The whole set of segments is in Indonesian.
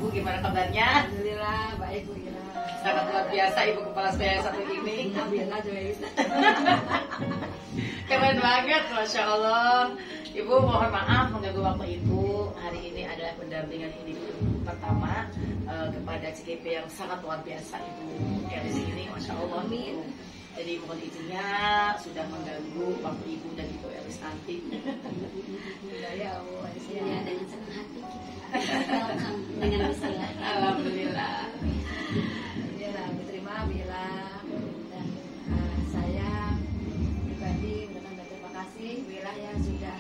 Ibu gimana kabarnya? Alhamdulillah baik Bu Ira. Sangat luar biasa Ibu kepala saya yang satu ini. Alhamdulillah juga bisa. Keren banget, Masya Allah. Ibu mohon maaf mengganggu waktu Ibu. Hari ini adalah pendampingan individu pertama kepada CGP yang sangat luar biasa Ibu. Ya di sini, Masya Allah. Amin. Jadi mohon izinnya sudah mengganggu waktu Ibu dan Ibu Elis nanti. Ya Bu, Ya, dengan senang hati kita welcome dengan bismillah. Alhamdulillah. ya diterima bila dan saya pribadi mengucapkan terima kasih bila yang sudah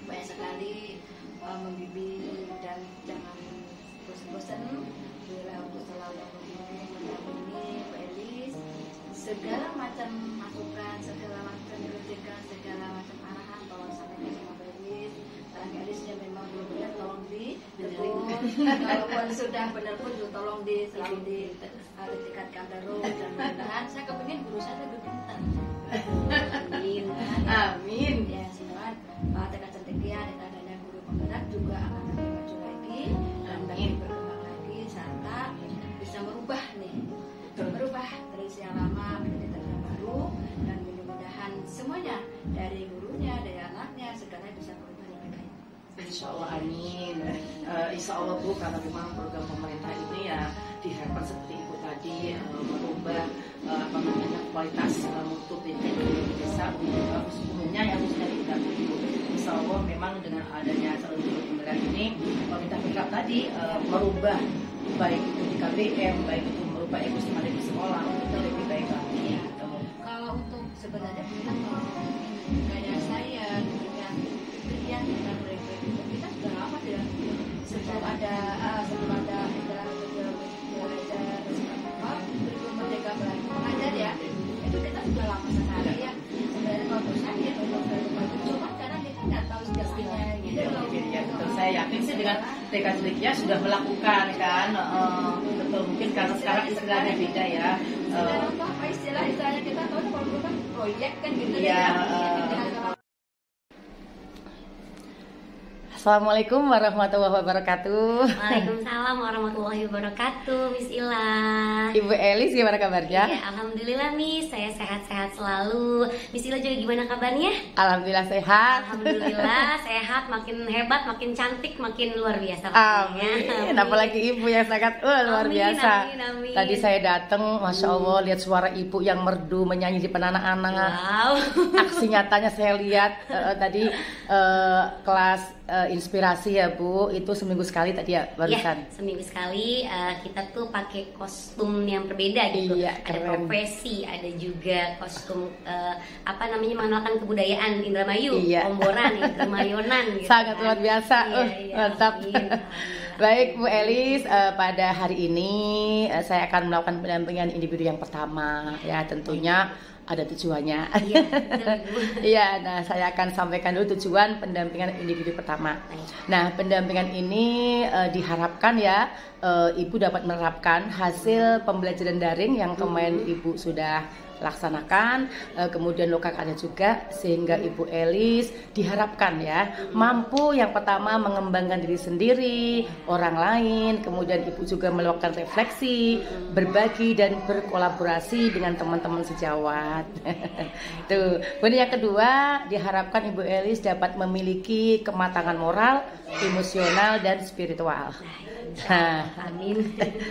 banyak sekali membimbing dan jangan bosan-bosan bila untuk selalu membimbing mendampingi Bu Elis segala macam masukan, segala macam kritikan, segala macam arahan tolong sampaikan sama Bu Elis. Elisnya memang belum benar tolong kalaupun sudah benar pun tolong selalu ditingkatkan terus dan mudah-mudahan saya kepingin guru saya lebih pintar. Amin. Amin. Ya semoga tekan cendekia dan adanya guru penggerak juga akan lebih maju lagi dan lebih berkembang lagi serta bisa merubah tradisi yang lama menjadi tradisi yang baru dan mudah-mudahan semuanya dari gurunya dari anaknya segalanya bisa berubah. Insya Allah amin. Insya Allah Bu, karena memang program pemerintah ini ya diharapkan seperti Ibu tadi merubah kualitas mutu pendidikan di desa umumnya yang harusnya kita Ibu. Insya Allah memang dengan adanya calon guru penggerak ini pemerintah program tadi merubah baik itu di KBM, baik itu merubah ekosistem di sekolah itu lebih baik lagi. Kalau untuk sebenarnya kita kayak saya dengan Brian dan mereka kita sudah lama tidak sebelum ada belum merdeka belajar mengajar ya itu kita sudah lama sekali ya dari waktu saya cuma karena kita nggak tahu sejarahnya gitu loh. Ya, betul. Saya yakin sih dengan Dekan Cendekia sudah melakukan kan betul mungkin karena sekarang istilahnya beda ya. Apa istilahnya kita tahu kalau dulu kan proyek kan gitu ya. Assalamualaikum warahmatullahi wabarakatuh. Waalaikumsalam warahmatullahi wabarakatuh, Miss Ila. Ibu Elis gimana kabarnya? Ya, alhamdulillah Miss, saya sehat-sehat selalu. Miss Ila juga gimana kabarnya? Alhamdulillah sehat. Alhamdulillah sehat, makin hebat, makin cantik, makin luar biasa. Amin. Apalagi ibu yang sangat luar biasa. Amin. Tadi saya datang, Masya Allah, lihat suara ibu yang merdu menyanyi di anak-anak. Wow. Aksi nyatanya saya lihat tadi kelas inspirasi ya Bu, itu seminggu sekali tadi ya barusan. Ya, seminggu sekali kita tuh pakai kostum yang berbeda gitu. Iya, ada profesi, ada juga kostum mengenalkan kebudayaan Indramayu, iya. Omboran, Indramayonan gitu. Sangat luar biasa. Iya, Mantap. amin. Baik Bu Elis, pada hari ini saya akan melakukan pendampingan individu yang pertama ya, tentunya ada tujuannya. Iya, iya, nah saya akan sampaikan dulu tujuan pendampingan individu pertama. Nah, pendampingan ini diharapkan ya Ibu dapat menerapkan hasil pembelajaran daring yang kemarin Ibu sudah laksanakan, kemudian lokal ada juga, sehingga Ibu Elis diharapkan ya mampu yang pertama mengembangkan diri sendiri, orang lain, kemudian Ibu juga melakukan refleksi, berbagi dan berkolaborasi dengan teman-teman sejawat. Tuh. Kemudian yang kedua, diharapkan Ibu Elis dapat memiliki kematangan moral, emosional dan spiritual. Amin.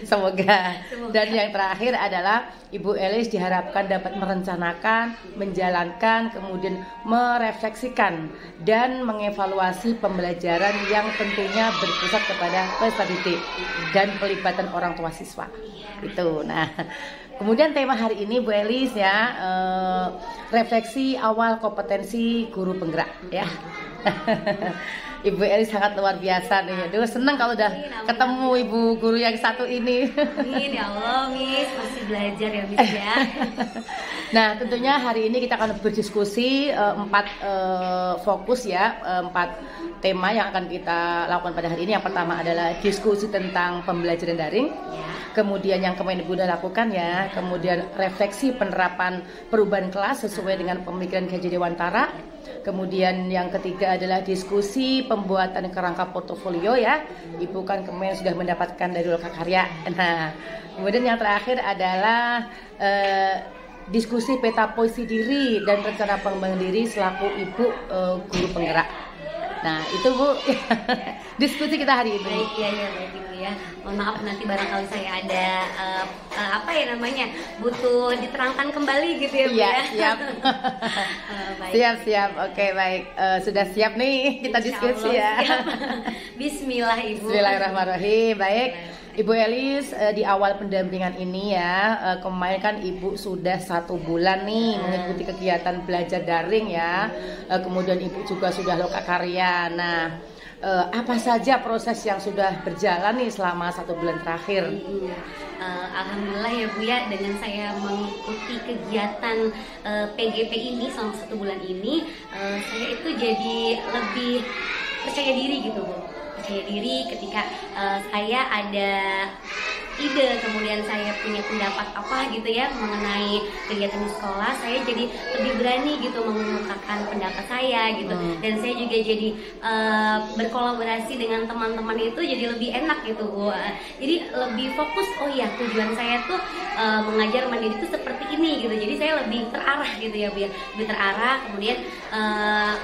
Semoga. Dan yang terakhir adalah Ibu Elis diharapkan dapat merencanakan, menjalankan, kemudian merefleksikan dan mengevaluasi pembelajaran yang tentunya berpusat kepada peserta didik dan pelibatan orang tua siswa. Itu. Nah, kemudian tema hari ini Bu Elis ya, refleksi awal kompetensi guru penggerak ya. Ibu Elis sangat luar biasa nih. Aduh, senang kalau udah ketemu ibu guru yang satu ini. Amin ya Allah, Miss, masih belajar ya Miss ya. Nah, tentunya hari ini kita akan berdiskusi 4 fokus ya, 4 tema yang akan kita lakukan pada hari ini. Yang pertama adalah diskusi tentang pembelajaran daring. Kemudian yang kemarin Ibu udah lakukan ya, kemudian refleksi penerapan perubahan kelas sesuai dengan pemikiran Ki Dewantara. Kemudian yang ketiga adalah diskusi pembuatan kerangka portofolio ya. Ibu kan kemarin sudah mendapatkan dari Lokakarya. Nah, kemudian yang terakhir adalah diskusi peta posisi diri dan rencana pengembangan diri selaku ibu guru penggerak. Nah itu Bu diskusi kita hari ini. Baik Ibu ya. Mohon maaf nanti barangkali saya ada apa ya namanya butuh diterangkan kembali gitu ya Bu ya. Siap. Siap. Oke baik. Sudah siap nih kita diskusi ya. Siap. Bismillah Ibu. Bismillahirrahmanirrahim. Baik. Ibu Elis, di awal pendampingan ini ya, kemarin kan Ibu sudah 1 bulan nih mengikuti kegiatan belajar daring ya. Kemudian Ibu juga sudah Lokakarya. Nah, apa saja proses yang sudah berjalan nih selama 1 bulan terakhir? Alhamdulillah ya Bu ya, dengan saya mengikuti kegiatan PGP ini selama 1 bulan ini, saya itu jadi lebih percaya diri gitu Bu. Percaya diri ketika saya ada ide, kemudian saya punya pendapat apa gitu ya mengenai kegiatan di sekolah, saya jadi lebih berani gitu mengungkapkan pendapat saya gitu. Dan saya juga jadi berkolaborasi dengan teman-teman itu jadi lebih enak gitu Bu. Jadi lebih fokus, oh ya tujuan saya tuh mengajar mandiri itu seperti ini gitu. Jadi saya lebih terarah gitu ya Bu ya, lebih terarah, kemudian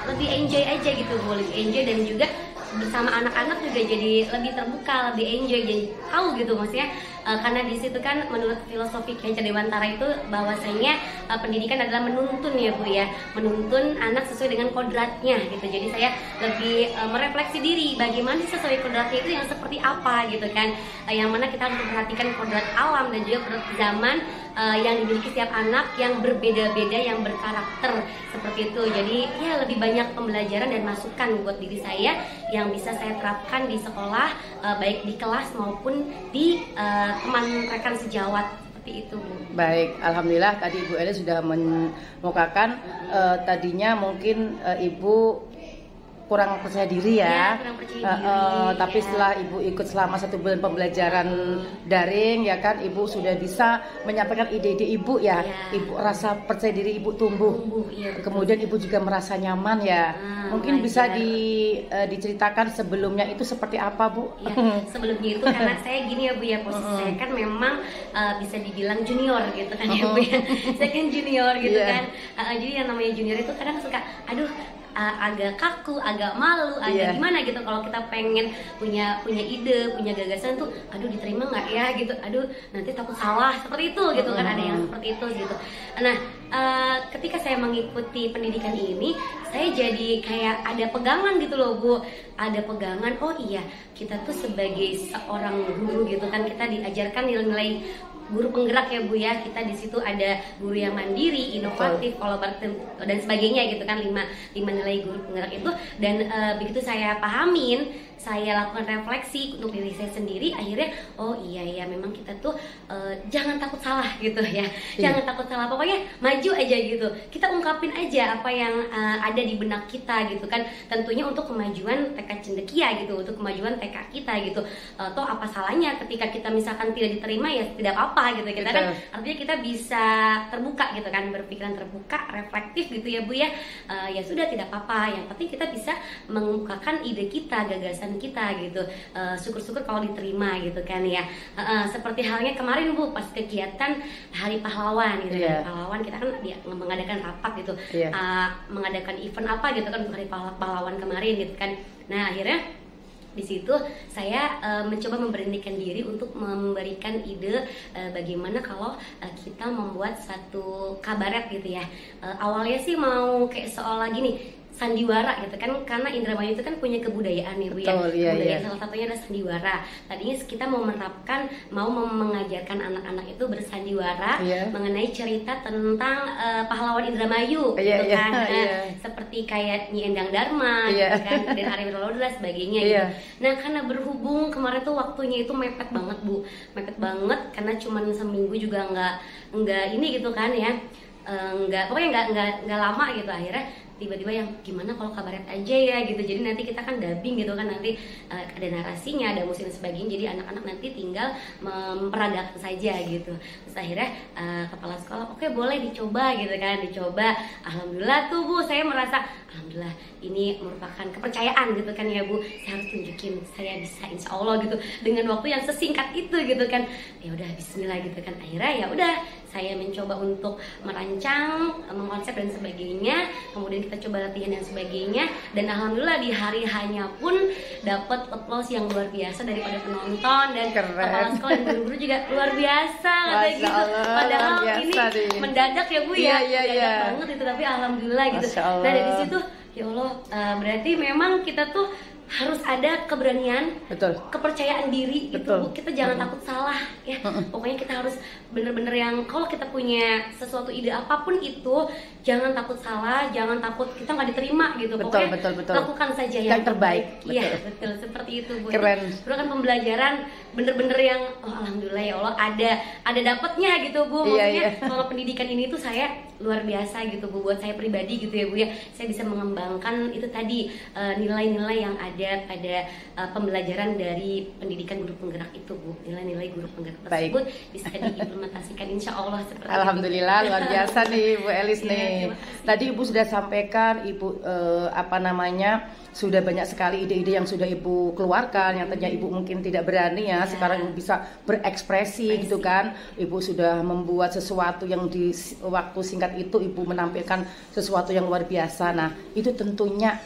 lebih enjoy aja gitu Bu, lebih enjoy dan juga bersama anak-anak juga jadi lebih terbuka, lebih enjoy, jadi tahu gitu maksudnya karena di situ kan menurut filosofi Ki Dewantara itu bahwasanya pendidikan adalah menuntun ya Bu ya, menuntun anak sesuai dengan kodratnya gitu. Jadi saya lebih merefleksi diri bagaimana sesuai kodratnya itu yang seperti apa gitu kan, yang mana kita harus memperhatikan kodrat alam dan juga kodrat zaman yang dimiliki setiap anak yang berbeda-beda, yang berkarakter seperti itu. Jadi ya lebih banyak pembelajaran dan masukan buat diri saya yang bisa saya terapkan di sekolah, baik di kelas maupun di teman rekan sejawat seperti itu Bu. Baik, alhamdulillah tadi Ibu Elis sudah mengukakan tadinya mungkin Ibu kurang percaya diri ya, kurang percaya diri, tapi setelah Ibu ikut selama 1 bulan pembelajaran daring ya kan, Ibu sudah bisa menyampaikan ide-ide Ibu ya. Ibu rasa percaya diri Ibu tumbuh. Kemudian Ibu juga merasa nyaman ya. Mungkin bisa diceritakan sebelumnya itu seperti apa Bu? Ya, sebelumnya itu karena saya gini ya Bu ya, posisi saya kan memang bisa dibilang junior gitu kan ya Bu ya. Saya kan junior gitu kan. Jadi yang namanya junior itu kadang suka aduh agak kaku, agak malu, agak gimana gitu kalau kita pengen punya ide, punya gagasan tuh, aduh diterima nggak ya gitu, aduh nanti takut salah seperti itu gitu kan, ada yang seperti itu gitu. Nah ketika saya mengikuti pendidikan ini, saya jadi kayak ada pegangan gitu loh Bu, ada pegangan, oh iya kita tuh sebagai seorang guru gitu kan, kita diajarkan nilai-nilai guru penggerak ya Bu ya. Kita di situ ada guru yang mandiri, inovatif, kolaboratif dan sebagainya gitu kan, 5 nilai guru penggerak itu. Dan begitu saya pahamin, saya lakukan refleksi untuk diri saya sendiri, akhirnya oh iya memang kita tuh jangan takut salah gitu ya. Jangan takut salah, pokoknya maju aja gitu. Kita ungkapin aja apa yang ada di benak kita gitu kan. Tentunya untuk kemajuan TK Cendekia gitu, untuk kemajuan TK kita gitu. Toh apa salahnya ketika kita misalkan tidak diterima ya tidak apa-apa gitu. Kita kan artinya kita bisa terbuka gitu kan, berpikiran terbuka, reflektif gitu ya Bu ya. Ya sudah tidak apa-apa, yang penting kita bisa mengungkapkan ide kita, gagasan kita gitu. Syukur-syukur kalau diterima gitu kan ya. Seperti halnya kemarin Bu pas kegiatan Hari Pahlawan gitu ya. Pahlawan kita kan mengadakan rapat gitu. Mengadakan event apa gitu kan untuk Hari Pahlawan kemarin gitu kan. Nah akhirnya di situ saya mencoba memberanikan diri untuk memberikan ide bagaimana kalau kita membuat satu kabaret gitu ya. Awalnya sih mau kayak seolah gini, sandiwara gitu kan, karena Indramayu itu kan punya kebudayaan ya Bu ya. Kebudayaan salah satunya adalah sandiwara. Tadinya kita mau menerapkan, mau mengajarkan anak-anak itu bersandiwara mengenai cerita tentang pahlawan Indramayu gitu kan. Seperti kayak Nyi Endang Dharma gitu kan, dan Ari Wiralodra sebagainya gitu. Nah karena berhubung kemarin tuh waktunya itu mepet banget Bu, mepet banget karena cuman seminggu juga nggak ini gitu kan ya. pokoknya nggak lama gitu, akhirnya tiba-tiba yang gimana kalau kabaret aja ya gitu. Jadi nanti kita kan dubbing gitu kan, nanti ada narasinya, ada musik dan sebagainya, jadi anak-anak nanti tinggal memperagakan saja gitu. Terus akhirnya kepala sekolah oke, boleh dicoba gitu kan, dicoba. Alhamdulillah tuh Bu, saya merasa alhamdulillah ini merupakan kepercayaan gitu kan ya Bu, saya harus tunjukin saya bisa, insya Allah gitu, dengan waktu yang sesingkat itu gitu kan. Ya udah bismillah gitu kan, akhirnya ya udah saya mencoba untuk merancang, mengkonsep dan sebagainya, kemudian kita coba latihan dan sebagainya, dan alhamdulillah di hari hanya pun dapat applause yang luar biasa daripada penonton, dan kepala sekolah dan guru-guru juga luar biasa kayak gitu. Padahal ini mendadak ya Bu ya, mendadak banget itu, tapi alhamdulillah gitu. Nah dari situ ya Allah, berarti memang kita tuh harus ada keberanian, kepercayaan diri gitu Bu. Kita jangan takut salah ya. Pokoknya kita harus bener-bener yang kalau kita punya sesuatu ide apapun itu, jangan takut salah, jangan takut kita nggak diterima gitu. Pokoknya lakukan saja yang terbaik. Iya betul, seperti itu Bu. Keren. Itu kan pembelajaran bener-bener yang alhamdulillah ya Allah ada dapatnya gitu Bu. Maksudnya kalau pendidikan ini tuh saya luar biasa gitu Bu, buat saya pribadi gitu ya Bu ya. Saya bisa mengembangkan itu tadi nilai-nilai yang ada pada pembelajaran dari pendidikan guru penggerak itu Bu. Nilai-nilai guru penggerak tersebut bisa diimplementasikan insya Allah seperti alhamdulillah itu. Luar biasa nih Bu Elis nih. Tadi Ibu sudah sampaikan, Ibu sudah banyak sekali ide-ide yang sudah Ibu keluarkan, yang tadinya Ibu mungkin tidak berani ya, sekarang Ibu bisa berekspresi gitu kan. Ibu sudah membuat sesuatu yang di waktu singkat itu Ibu menampilkan sesuatu yang luar biasa. Nah itu tentunya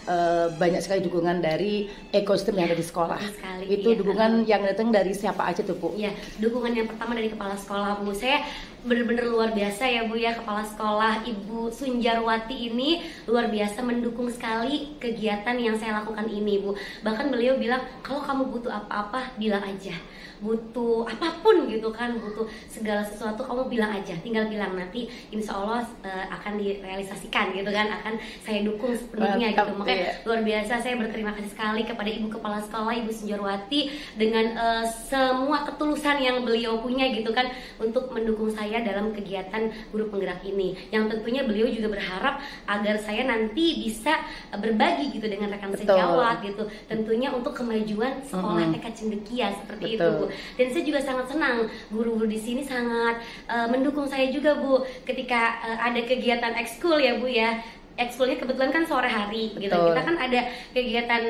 banyak sekali dukungan dari ekosistem yang ada di sekolah. Itu dukungan yang datang dari siapa aja tuh Bu? Iya, dukungan yang pertama dari kepala sekolah Bu. Saya benar-benar luar biasa ya Bu ya, kepala sekolah Ibu Sunjarwati ini luar biasa mendukung sekali kegiatan yang saya lakukan ini Bu. Bahkan beliau bilang kalau kamu butuh apa-apa bilang aja, butuh apapun gitu kan, butuh segala sesuatu kamu bilang aja, tinggal bilang, nanti insya Allah akan direalisasikan gitu kan, akan saya dukung sepenuhnya gitu. Makanya luar biasa saya berterima kasih sekali kepada Ibu Kepala Sekolah Ibu Sunjarwati dengan semua ketulusan yang beliau punya gitu kan untuk mendukung saya dalam kegiatan guru penggerak ini, yang tentunya beliau juga berharap agar saya nanti bisa berbagi gitu dengan rekan sejawat gitu, tentunya untuk kemajuan sekolah TK Cendekia seperti itu Bu. Dan saya juga sangat senang guru-guru di sini sangat mendukung saya juga Bu ketika ada kegiatan ekskul ya Bu ya. Ekskulnya kebetulan kan sore hari gitu. Kita kan ada kegiatan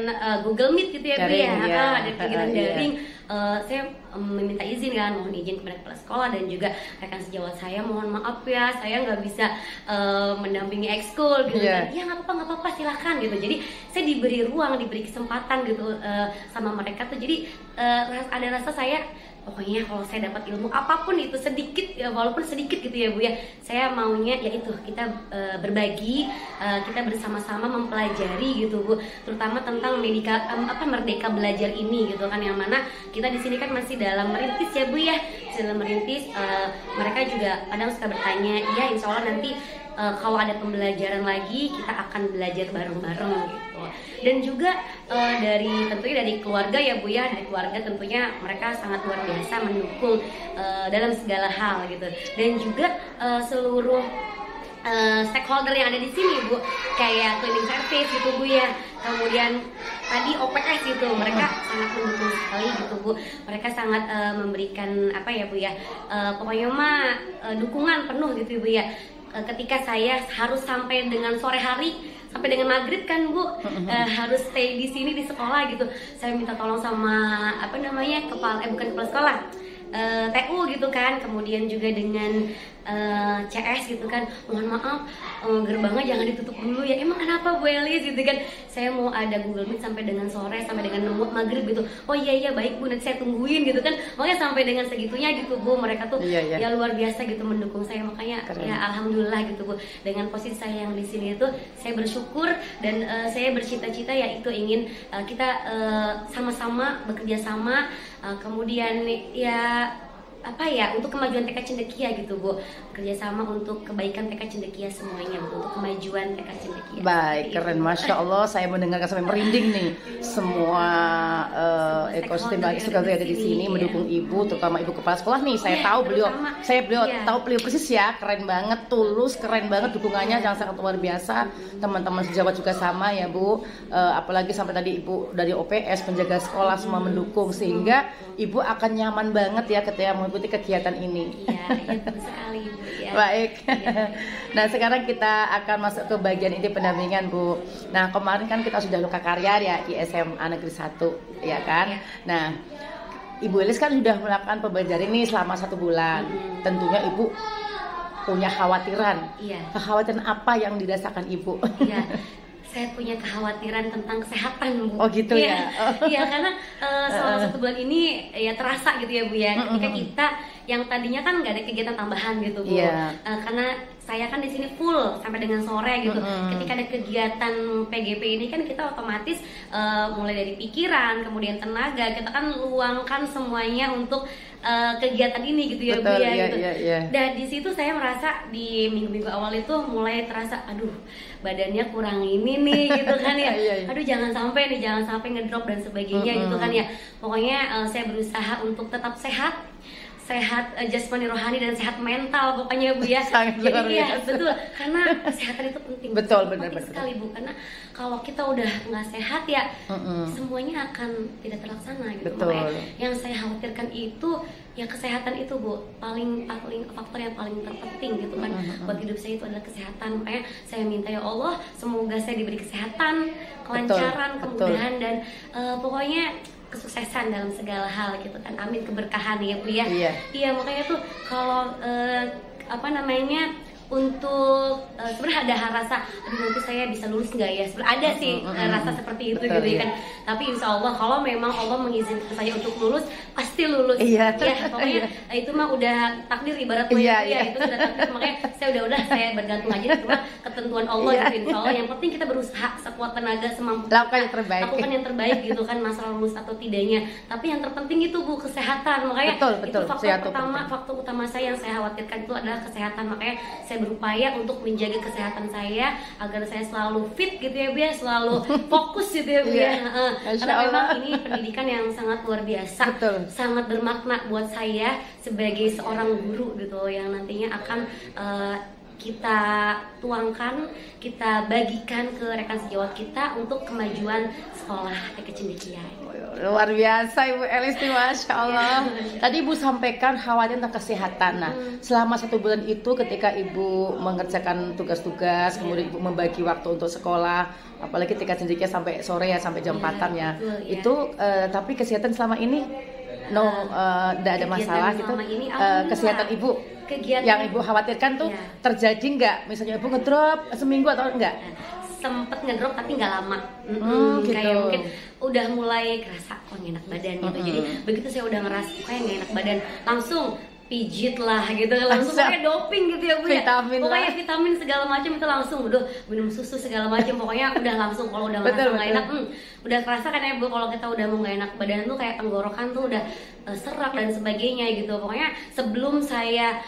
Google Meet gitu ya Bu ya. Ada kegiatan daring. Saya meminta izin kan, mohon izin kepada kepala sekolah dan juga rekan sejawat saya, mohon maaf ya saya nggak bisa mendampingi ekskul gitu kan. Ya nggak apa-apa silakan gitu. Jadi saya diberi ruang, diberi kesempatan gitu sama mereka tuh. Jadi ada rasa saya pokoknya kalau saya dapat ilmu apapun itu sedikit ya, walaupun sedikit gitu ya Bu ya, saya maunya yaitu kita berbagi, kita bersama-sama mempelajari gitu Bu, terutama tentang Merdeka Belajar ini gitu kan, yang mana kita di sini kan masih dalam merintis ya Bu ya, dalam merintis. Mereka juga kadang suka bertanya, ya insya Allah nanti kalau ada pembelajaran lagi kita akan belajar bareng-bareng gitu. Dan juga tentunya dari keluarga ya Bu ya, dari keluarga tentunya mereka sangat luar biasa mendukung dalam segala hal gitu. Dan juga seluruh stakeholder yang ada di sini Bu, kayak cleaning service gitu Bu ya, kemudian tadi OPS gitu, mereka sangat mendukung sekali gitu Bu. Mereka sangat memberikan apa ya Bu ya, pokoknya mah dukungan penuh gitu Bu ya. Ketika saya harus sampai dengan sore hari, sampai dengan maghrib kan Bu, harus stay di sini di sekolah gitu. Saya minta tolong sama bukan kepala sekolah, TU gitu kan, kemudian juga dengan CS gitu kan, mohon maaf gerbangnya jangan ditutup dulu ya. Emang kenapa Bu Elis gitu kan, saya mau ada Google Meet sampai dengan sore, sampai dengan maghrib gitu. Oh iya baik Bu, nanti saya tungguin gitu kan. Makanya sampai dengan segitunya gitu Bu, mereka tuh ya luar biasa gitu mendukung saya. Makanya ya alhamdulillah gitu Bu, dengan posisi saya yang di sini itu saya bersyukur dan saya bercita-cita ya itu ingin kita sama-sama bekerja sama, kemudian ya apa ya, untuk kemajuan TK Cendekia gitu Bu, kerjasama untuk kebaikan TK Cendekia semuanya Bu, untuk kemajuan TK Cendekia. Baik, keren, Masya Allah, saya mendengarkan sampai merinding nih. Semua ekosistem yang ada di sini mendukung Ibu, terutama Ibu Kepala Sekolah nih. Saya tahu beliau tahu beliau persis ya, keren banget, tulus, keren banget dukungannya, yang sangat luar biasa. Teman-teman sejawat juga sama ya Bu, apalagi sampai tadi Ibu dari OPS, penjaga sekolah semua mendukung, sehingga Ibu akan nyaman banget ya ketika mengikuti kegiatan ini. Iya, betul sekali Bu ya. Baik. Nah, sekarang kita akan masuk ke bagian inti pendampingan Bu. Nah, kemarin kan kita sudah luka karya ya di SMA Negeri 1, ya kan? Nah, Ibu Elis kan sudah melakukan pembelajaran ini selama 1 bulan. Tentunya Ibu punya khawatiran. Iya. Kekhawatiran apa yang dirasakan Ibu? Iya. Saya punya kekhawatiran tentang kesehatan Bu. Oh gitu ya. Iya, karena selama 1 bulan ini ya terasa gitu ya Bu ya. Ketika kita yang tadinya kan nggak ada kegiatan tambahan gitu Bu. Karena saya kan di sini full sampai dengan sore gitu. Ketika ada kegiatan PGP ini kan kita otomatis mulai dari pikiran, kemudian tenaga, kita kan luangkan semuanya untuk kegiatan ini gitu ya Bu ya. Gitu. Dan di situ saya merasa di minggu-minggu awal itu mulai terasa, aduh badannya kurang ini nih gitu kan ya. Aduh jangan sampai ngedrop dan sebagainya gitu kan ya. Pokoknya saya berusaha untuk tetap sehat jasmani, rohani, dan sehat mental pokoknya Bu ya. Sangat luar biasa. Betul, karena kesehatan itu penting. Betul, benar sekali Bu, karena kalau kita udah nggak sehat ya semuanya akan tidak terlaksana gitu. Makanya yang saya khawatirkan itu ya kesehatan itu Bu, paling faktor yang paling terpenting gitu kan buat hidup saya itu adalah kesehatan. Makanya saya minta ya Allah, semoga saya diberi kesehatan, kelancaran, kemudahan, dan pokoknya kesuksesan dalam segala hal gitu kan. Amin, keberkahan ya Bu ya. Iya, makanya tuh kalau untuk sebenarnya ada rasa aduh nanti saya bisa lulus nggak ya, sebenarnya ada sih rasa seperti itu. Betul, gitu kan. Tapi insya Allah kalau memang Allah mengizinkan saya untuk lulus pasti lulus. Ya pokoknya itu mah udah takdir ibaratnya itu sudah takdir. Makanya saya bergantung aja cuma ketentuan Allah gitu. Insya Allah yang penting kita berusaha sekuat tenaga, semampu lakukan yang terbaik gitu kan, masalah lulus atau tidaknya. Tapi yang terpenting itu Bu, kesehatan. Makanya itu faktor utama saya yang saya khawatirkan itu adalah kesehatan. Makanya saya berupaya untuk menjaga kesehatan saya agar saya selalu fit gitu ya Bu ya, selalu fokus gitu ya Bu ya. Karena memang ini pendidikan yang sangat luar biasa, sangat bermakna buat saya sebagai seorang guru gitu, yang nantinya akan kita tuangkan, kita bagikan ke rekan sejawat kita untuk kemajuan sekolah TK Cendekia. Luar biasa Ibu Elis nih, Masya Allah. Tadi Ibu sampaikan khawatir tentang kesehatan. Nah, selama 1 bulan itu ketika Ibu mengerjakan tugas-tugas, kemudian Ibu membagi waktu untuk sekolah, apalagi TK Cendekia sampai sore ya, sampai jam 4-an ya. Itu tapi kesehatan selama ini tidak ada masalah gitu. Kesehatan Ibu yang Ibu khawatirkan tuh terjadi nggak? Misalnya Ibu ngedrop seminggu atau enggak? Sempet ngedrop tapi nggak lama. Gitu. Kayak mungkin udah mulai kerasa kok enak badan gitu. Jadi begitu saya udah ngerasa kayak nggak enak badan, langsung pijit lah gitu, langsung kayak doping gitu ya Bu ya. Pokoknya vitamin segala macam itu langsung udah minum susu segala macam, pokoknya udah langsung kalau udah ngerasa nggak enak, udah kerasa kan ya Bu, kalau kita udah mau nggak enak badan tuh kayak tenggorokan tuh udah serak dan sebagainya gitu. Pokoknya sebelum saya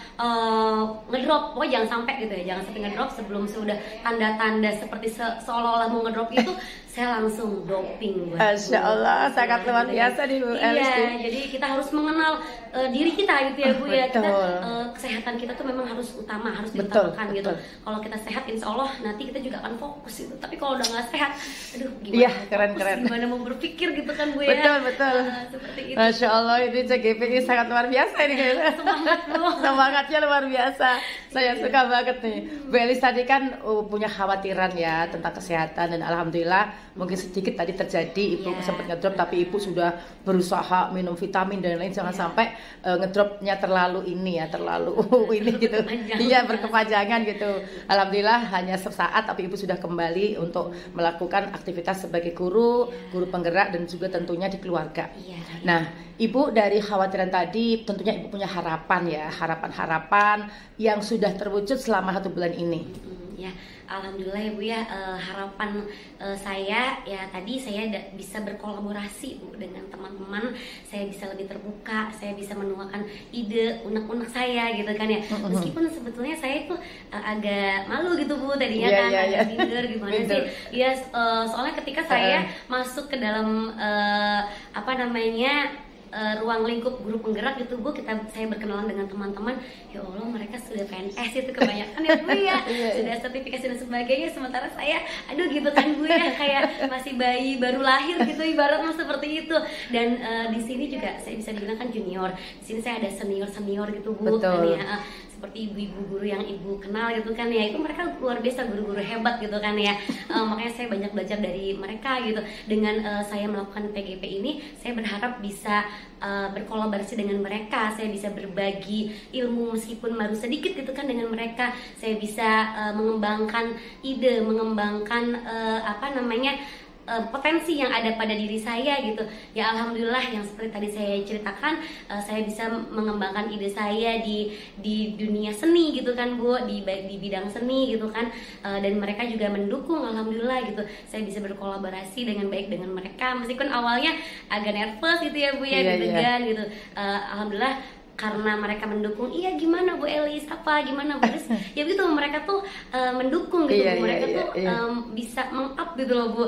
ngedrop, pokoknya jangan sampai gitu ya, jangan sampai ngedrop sebelum saya udah tanda-tanda seperti seolah-olah mau ngedrop itu saya langsung doping. Masya Allah, sangat luar biasa nih Bu Elis. Iya, jadi kita harus mengenal diri kita gitu ya Bu ya. Kita kesehatan kita tuh memang harus utama, harus diutamakan gitu. Kalau kita sehat, insya Allah nanti kita juga akan fokus gitu. Tapi kalau udah nggak sehat, aduh gimana gimana mau berpikir gitu kan Bu ya. Betul. Seperti itu. Masya Allah, ini CGP ini sangat luar biasa ini kayaknya. Semangatnya luar biasa. Saya suka banget nih. Bu Elis tadi kan punya khawatiran ya tentang kesehatan, dan alhamdulillah mungkin sedikit tadi terjadi Ibu sempat ngedrop, tapi Ibu sudah berusaha minum vitamin dan lain, jangan sampai ngedropnya terlalu ini gitu. Iya, berkepanjangan gitu. Alhamdulillah hanya sesaat, tapi Ibu sudah kembali untuk melakukan aktivitas sebagai guru penggerak, dan juga tentunya di keluarga. Nah, Ibu dari khawatiran tadi tentunya Ibu punya harapan ya, harapan yang sudah terwujud selama 1 bulan ini. Ya, alhamdulillah ya Bu ya, harapan saya ya tadi saya bisa berkolaborasi Bu dengan teman-teman, saya bisa lebih terbuka, saya bisa menuangkan ide unek-unek saya gitu kan ya. Meskipun sebetulnya saya itu agak malu gitu Bu tadinya kan, agak minder gimana sih. Ya soalnya ketika saya masuk ke dalam apa namanya ruang lingkup guru penggerak gitu Bu, saya berkenalan dengan teman-teman, ya Allah mereka sudah PNS itu kebanyakan ya Bu ya, sudah sertifikasi dan sebagainya, sementara saya aduh gitu kan Bu ya, kayak masih bayi baru lahir gitu ibaratnya seperti itu. Dan di sini juga saya bisa dibilang kan junior, di sini saya ada senior gitu Bu. Kan ya, seperti ibu-ibu guru yang ibu kenal gitu kan ya, itu mereka luar biasa, guru-guru hebat gitu kan ya. Makanya saya banyak belajar dari mereka gitu. Dengan saya melakukan PGP ini, saya berharap bisa berkolaborasi dengan mereka, saya bisa berbagi ilmu meskipun baru sedikit gitu kan dengan mereka, saya bisa mengembangkan ide, mengembangkan apa namanya potensi yang ada pada diri saya gitu ya. Alhamdulillah yang seperti tadi saya ceritakan, saya bisa mengembangkan ide saya di dunia seni gitu kan Bu, di bidang seni gitu kan, dan mereka juga mendukung, alhamdulillah gitu. Saya bisa berkolaborasi dengan baik dengan mereka meskipun awalnya agak nervous gitu ya Bu ya, deg-degan gitu. Alhamdulillah karena mereka mendukung, iya gimana Bu Elis, apa gimana Bu Elis, ya gitu mereka tuh mendukung gitu, mereka tuh bisa meng-up gitu loh Bu,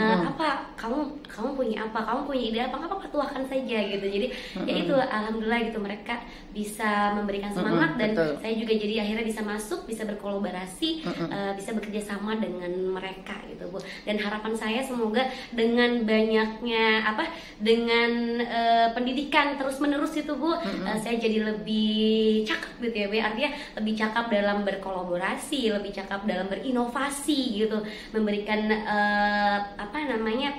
apa kamu punya apa, kamu punya ide apa, nggak apa-apa tuakan saja gitu. Jadi ya itu alhamdulillah gitu mereka bisa memberikan semangat, dan saya juga jadi akhirnya bisa masuk, bisa berkolaborasi, bisa bekerja sama dengan mereka gitu Bu. Dan harapan saya semoga dengan banyaknya dengan pendidikan terus menerus itu Bu, saya jadi lebih cakap gitu ya Bu, artinya lebih cakap dalam berkolaborasi, lebih cakap dalam berinovasi gitu, memberikan apa namanya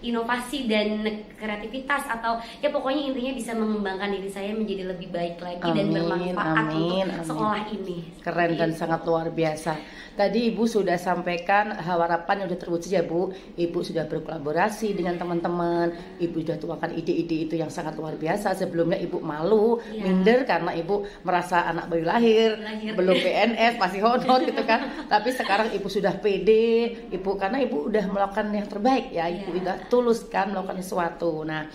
inovasi dan kreativitas, atau ya pokoknya intinya bisa mengembangkan diri saya menjadi lebih baik lagi dan bermanfaat untuk sekolah ini. Keren dan sangat luar biasa. Tadi Ibu sudah sampaikan harapan yang sudah terwujud ya Bu. Ibu sudah berkolaborasi dengan teman-teman, Ibu sudah tuangkan ide-ide itu yang sangat luar biasa. Sebelumnya Ibu malu, minder karena Ibu merasa anak baru lahir, belum PNS, masih honor gitu kan. Tapi sekarang Ibu sudah pede, Ibu karena Ibu udah melakukan yang terbaik ya, Ibu udah tulus kan melakukan sesuatu. Nah,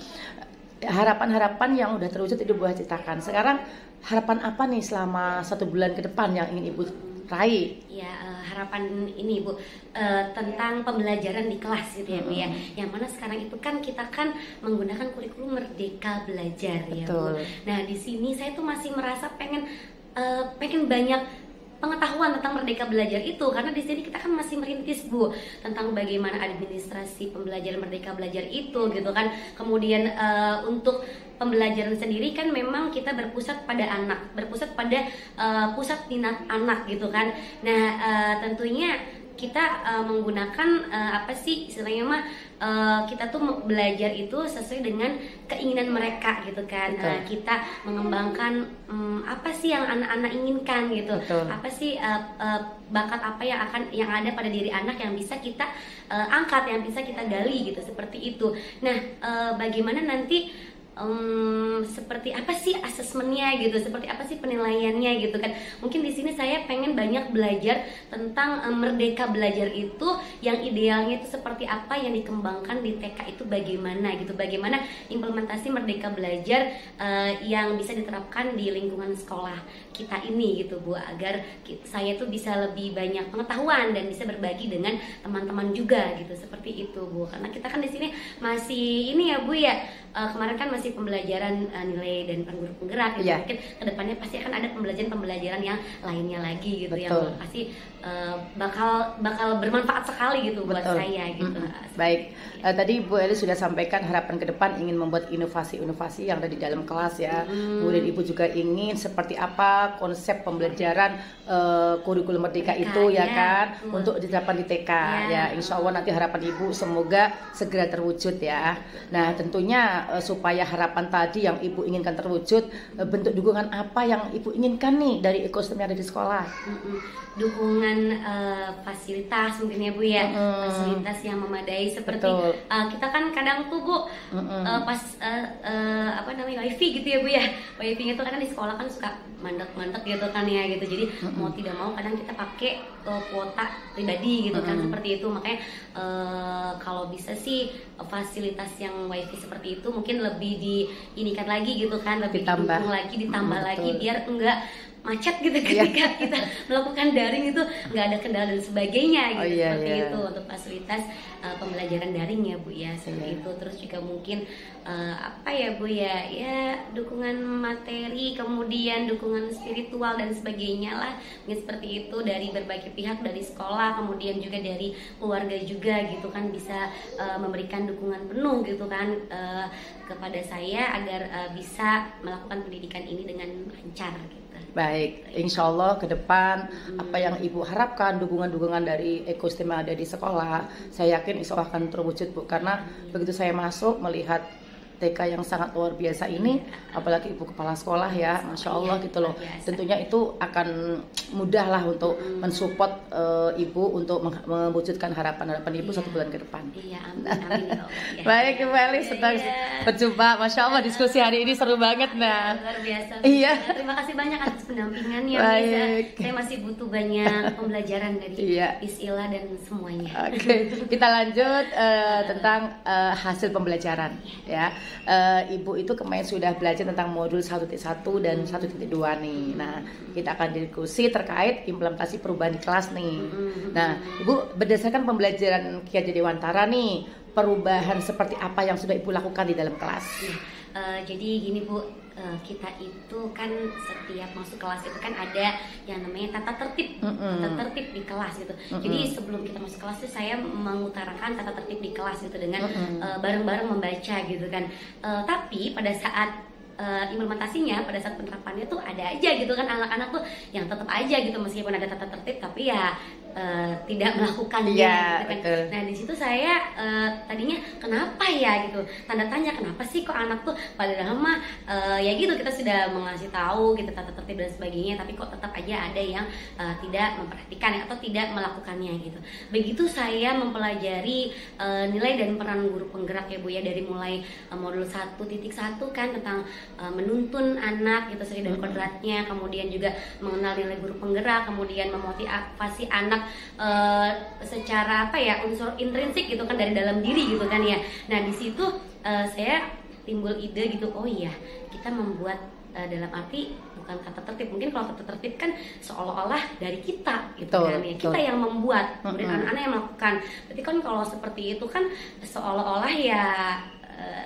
harapan-harapan yang udah terwujud itu boleh ceritakan. Sekarang harapan apa nih selama 1 bulan ke depan yang ingin Ibu raih? Ya, harapan ini Bu, tentang pembelajaran di kelas gitu ya Bu ya. Yang mana sekarang itu kan kita kan menggunakan kurikulum Merdeka Belajar ya Bu. Nah, di sini saya tuh masih merasa pengen banyak pengetahuan tentang Merdeka Belajar itu, karena di sini kita kan masih merintis Bu tentang bagaimana administrasi pembelajaran Merdeka Belajar itu gitu kan. Kemudian untuk pembelajaran sendiri kan memang kita berpusat pada anak, berpusat pada pusat minat anak gitu kan. Nah tentunya kita menggunakan apa sih istilahnya mah, kita tuh belajar itu sesuai dengan keinginan mereka gitu kan. Kita mengembangkan apa sih yang anak-anak inginkan gitu. Apa sih bakat apa yang ada pada diri anak yang bisa kita angkat, yang bisa kita gali gitu, seperti itu. Nah bagaimana nanti seperti apa sih asesmennya gitu, seperti apa sih penilaiannya gitu kan. Mungkin di sini saya pengen banyak belajar tentang Merdeka Belajar itu yang idealnya itu seperti apa, yang dikembangkan di TK itu bagaimana gitu, bagaimana implementasi Merdeka Belajar yang bisa diterapkan di lingkungan sekolah kita ini gitu Bu, agar saya tuh bisa lebih banyak pengetahuan dan bisa berbagi dengan teman-teman juga gitu, seperti itu Bu. Karena kita kan di sini masih ini ya Bu ya, kemarin kan masih pembelajaran nilai dan peran guru penggerak gitu. Mungkin kedepannya pasti akan ada pembelajaran yang lainnya lagi gitu, yang pasti bakal bermanfaat sekali gitu buat saya gitu. Baik, tadi Bu Elis sudah sampaikan harapan ke depan ingin membuat inovasi-inovasi yang ada di dalam kelas ya. Kemudian Ibu juga ingin seperti apa konsep pembelajaran kurikulum Merdeka itu ya kan, untuk diterapkan di TK ya. Insya Allah nanti harapan Ibu semoga segera terwujud ya. Nah tentunya supaya harapan tadi yang Ibu inginkan terwujud, bentuk dukungan apa yang Ibu inginkan nih dari ekosistem yang ada di sekolah? Dukungan fasilitas mungkin ya Bu ya, fasilitas yang memadai seperti kita kan kadang tuh Bu pas apa namanya wifi gitu ya Bu ya, wifi itu kadang di sekolah kan suka mandek-mandek gitu kan ya gitu. Jadi mau tidak mau kadang kita pakai kuota pribadi gitu kan, seperti itu. Makanya kalau bisa sih fasilitas yang wifi seperti itu mungkin lebih diinikan lagi gitu kan, lebih didukung lagi, ditambah lagi biar enggak macet gitu ketika kita melakukan daring itu nggak ada kendala dan sebagainya gitu. Seperti itu untuk fasilitas pembelajaran daring ya Bu ya, seperti itu. Terus juga mungkin apa ya Bu ya, dukungan materi, kemudian dukungan spiritual dan sebagainya lah, mungkin seperti itu dari berbagai pihak, dari sekolah, kemudian juga dari keluarga juga gitu kan, bisa memberikan dukungan penuh gitu kan kepada saya agar bisa melakukan pendidikan ini dengan lancar gitu. Baik, insya Allah ke depan apa yang Ibu harapkan, dukungan-dukungan dari ekosistem yang ada di sekolah, saya yakin insya Allah akan terwujud Bu. Karena begitu saya masuk melihat TK yang sangat luar biasa ini, apalagi Ibu kepala sekolah ya, Masya Allah gitu loh. Tentunya itu akan mudah lah untuk mensupport Ibu untuk mewujudkan harapan-harapan Ibu 1 bulan ke depan. Iya, amin. Baik Ibu Elis, senang berjumpa. Masya Allah diskusi hari ini seru banget. Nah, luar biasa. Iya. Terima kasih banyak atas pendampingannya. Baik. Saya masih butuh banyak pembelajaran dari Bisila dan semuanya. Oke, kita lanjut tentang hasil pembelajaran ya. Ibu itu kemarin sudah belajar tentang modul 1.1 dan 1.2 nih. Nah, kita akan diskusi terkait implementasi perubahan di kelas nih. Nah, Ibu berdasarkan pembelajaran Ki Hajar Dewantara nih, perubahan seperti apa yang sudah Ibu lakukan di dalam kelas? Jadi gini Bu, kita itu kan setiap masuk kelas itu kan ada yang namanya tata tertib, di kelas gitu. Jadi sebelum kita masuk kelas itu saya mengutarakan tata tertib di kelas gitu dengan bareng-bareng membaca gitu kan. Tapi pada saat implementasinya, pada saat penerapannya tuh ada aja gitu kan anak-anak tuh yang tetap aja gitu meskipun ada tata tertib tapi ya tidak melakukannya gitu kan. Nah di situ saya tadinya kenapa ya gitu, tanda tanya kenapa sih kok anak tuh padahal mah ya gitu kita sudah mengasih tahu gitu tata tertib dan sebagainya, tapi kok tetap aja ada yang tidak memperhatikan atau tidak melakukannya gitu. Begitu saya mempelajari nilai dan peran guru penggerak ya Bu ya, dari mulai modul 1.1 kan tentang menuntun anak gitu seri dan kodratnya, kemudian juga mengenal nilai guru penggerak, kemudian memotivasi anak secara apa ya, unsur intrinsik gitu kan dari dalam diri gitu kan ya. Nah di situ saya timbul ide gitu, oh iya kita membuat dalam arti bukan tata tertib, mungkin kalau tata tertib kan seolah-olah dari kita gitu kan ya, kita yang membuat, kemudian anak-anak yang melakukan. Berarti kan kalau seperti itu kan seolah-olah ya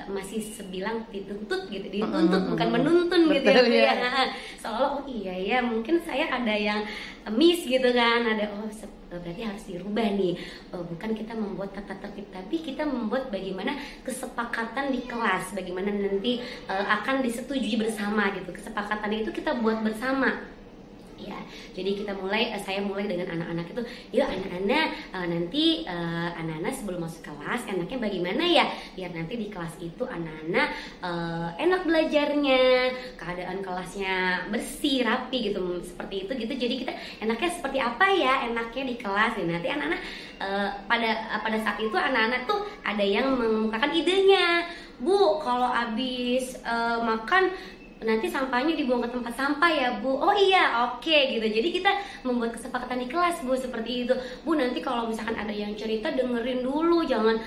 masih sebilang dituntut gitu, dituntut bukan menuntun gitu ya. Seolah oh iya ya mungkin saya ada yang miss gitu kan, ada berarti harus dirubah nih. Bukan kita membuat tata tertib, tapi kita membuat bagaimana kesepakatan di kelas, bagaimana nanti akan disetujui bersama gitu. Kesepakatannya itu kita buat bersama. Ya, jadi saya mulai dengan anak-anak itu, yuk anak-anak nanti anak-anak sebelum masuk kelas enaknya bagaimana ya, biar nanti di kelas itu anak-anak enak belajarnya, keadaan kelasnya bersih, rapi gitu, seperti itu gitu. Jadi kita enaknya seperti apa ya enaknya di kelas. Dan nanti anak-anak pada saat itu anak-anak tuh ada yang mengemukakan idenya, Bu kalau habis makan nanti sampahnya dibuang ke tempat sampah ya Bu. Oh iya oke gitu. Jadi kita membuat kesepakatan di kelas Bu seperti itu. Bu nanti kalau misalkan ada yang cerita dengerin dulu, jangan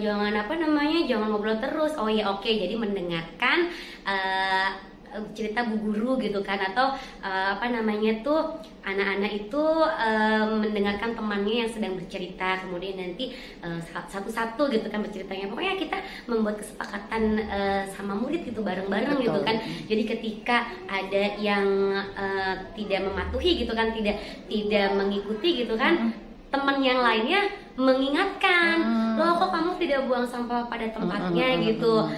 jangan ngobrol terus. Oh iya oke. Jadi mendengarkan cerita Bu Guru gitu kan, atau anak-anak itu mendengarkan temannya yang sedang bercerita, kemudian nanti satu-satu gitu kan berceritanya. Pokoknya kita membuat kesepakatan sama murid gitu bareng-bareng gitu kan. Jadi ketika ada yang tidak mematuhi gitu kan, tidak mengikuti gitu kan, teman yang lainnya mengingatkan, loh kok kamu tidak buang sampah pada tempatnya gitu,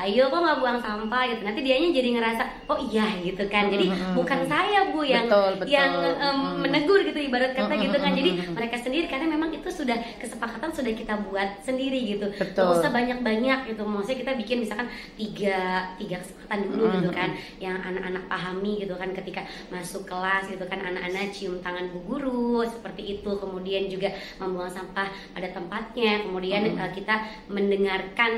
ayo kok nggak buang sampah gitu. Nanti dianya jadi ngerasa oh iya gitu kan, jadi bukan saya Bu yang menegur gitu ibarat kata gitu kan. Jadi mereka sendiri, karena memang itu sudah kesepakatan sudah kita buat sendiri gitu. Nggak usah banyak-banyak gitu, maksudnya kita bikin misalkan tiga kesepakatan dulu gitu kan, yang anak-anak pahami gitu kan. Ketika masuk kelas gitu kan, anak-anak cium tangan Bu Guru seperti itu, kemudian juga membuang sampah pada tempatnya, kemudian kita mendengarkan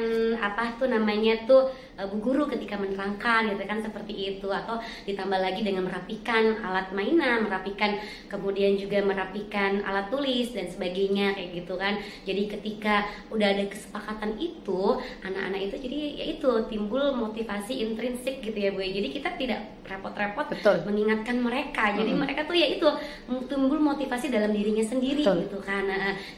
Bu Guru ketika menerangkan gitu kan, seperti itu. Atau ditambah lagi dengan merapikan alat mainan, merapikan kemudian juga merapikan alat tulis dan sebagainya kayak gitu kan. Jadi ketika udah ada kesepakatan itu, anak-anak itu jadi ya itu timbul motivasi intrinsik gitu ya Bu. Jadi kita tidak repot-repot mengingatkan mereka. Jadi mereka tuh ya itu timbul motivasi dalam dirinya sendiri gitu kan.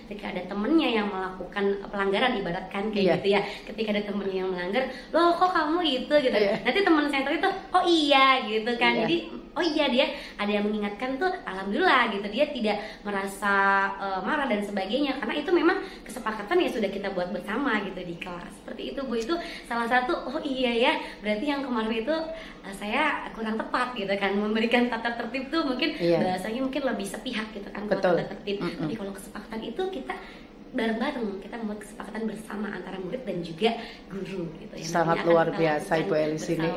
Ketika ada temennya yang melakukan pelanggaran, ibaratkan kayak gitu ya, ketika ada temennya yang melanggar, loh kok kamu gitu nanti teman saya itu oh iya gitu kan. Jadi oh iya, dia ada yang mengingatkan tuh, alhamdulillah gitu, dia tidak merasa marah dan sebagainya, karena itu memang kesepakatan yang sudah kita buat bersama gitu di kelas. Seperti itu Bu, itu salah satu oh iya ya, berarti yang kemarin itu saya kurang tepat gitu kan, memberikan tata tertib tuh mungkin bahasanya mungkin lebih sepihak gitu kan, kalau tata tertib. Tapi kalau kesepakatan itu kita bareng-bareng, kita membuat kesepakatan bersama antara murid dan juga guru gitu ya. Sangat luar biasa Ibu Elis ini.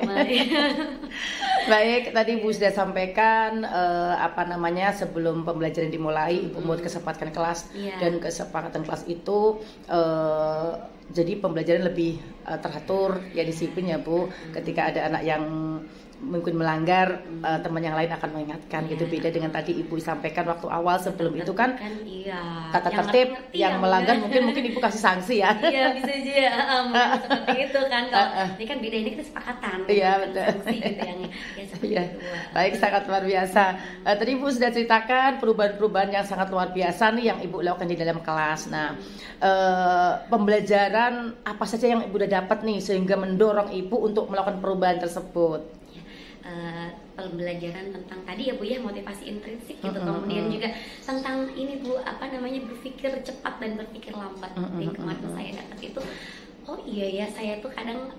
Baik, tadi Ibu sudah sampaikan sebelum pembelajaran dimulai Ibu membuat kesepakatan kelas dan kesepakatan kelas itu jadi pembelajaran lebih teratur ya, disiplin ya Bu. Ketika ada anak yang mungkin melanggar, teman yang lain akan mengingatkan gitu. Beda dengan tadi Ibu sampaikan waktu awal sebelum itu kan tata tertib yang melanggar mungkin Ibu kasih sanksi ya. Iya bisa aja ya, seperti itu kan. Kalau ini kan beda, ini kesepakatan. Iya betul. Sanksi gitu yang ya seperti itu. Baik, sangat luar biasa. Tadi Ibu sudah ceritakan perubahan-perubahan yang sangat luar biasa nih yang Ibu lakukan di dalam kelas. Nah, pembelajaran apa saja yang Ibu udah dapat nih sehingga mendorong Ibu untuk melakukan perubahan tersebut? Pembelajaran tentang tadi ya Bu ya, motivasi intrinsik gitu. Kemudian juga tentang ini Bu, berpikir cepat dan berpikir lambat. Yang kemarin saya dapat itu, oh iya ya, saya tuh kadang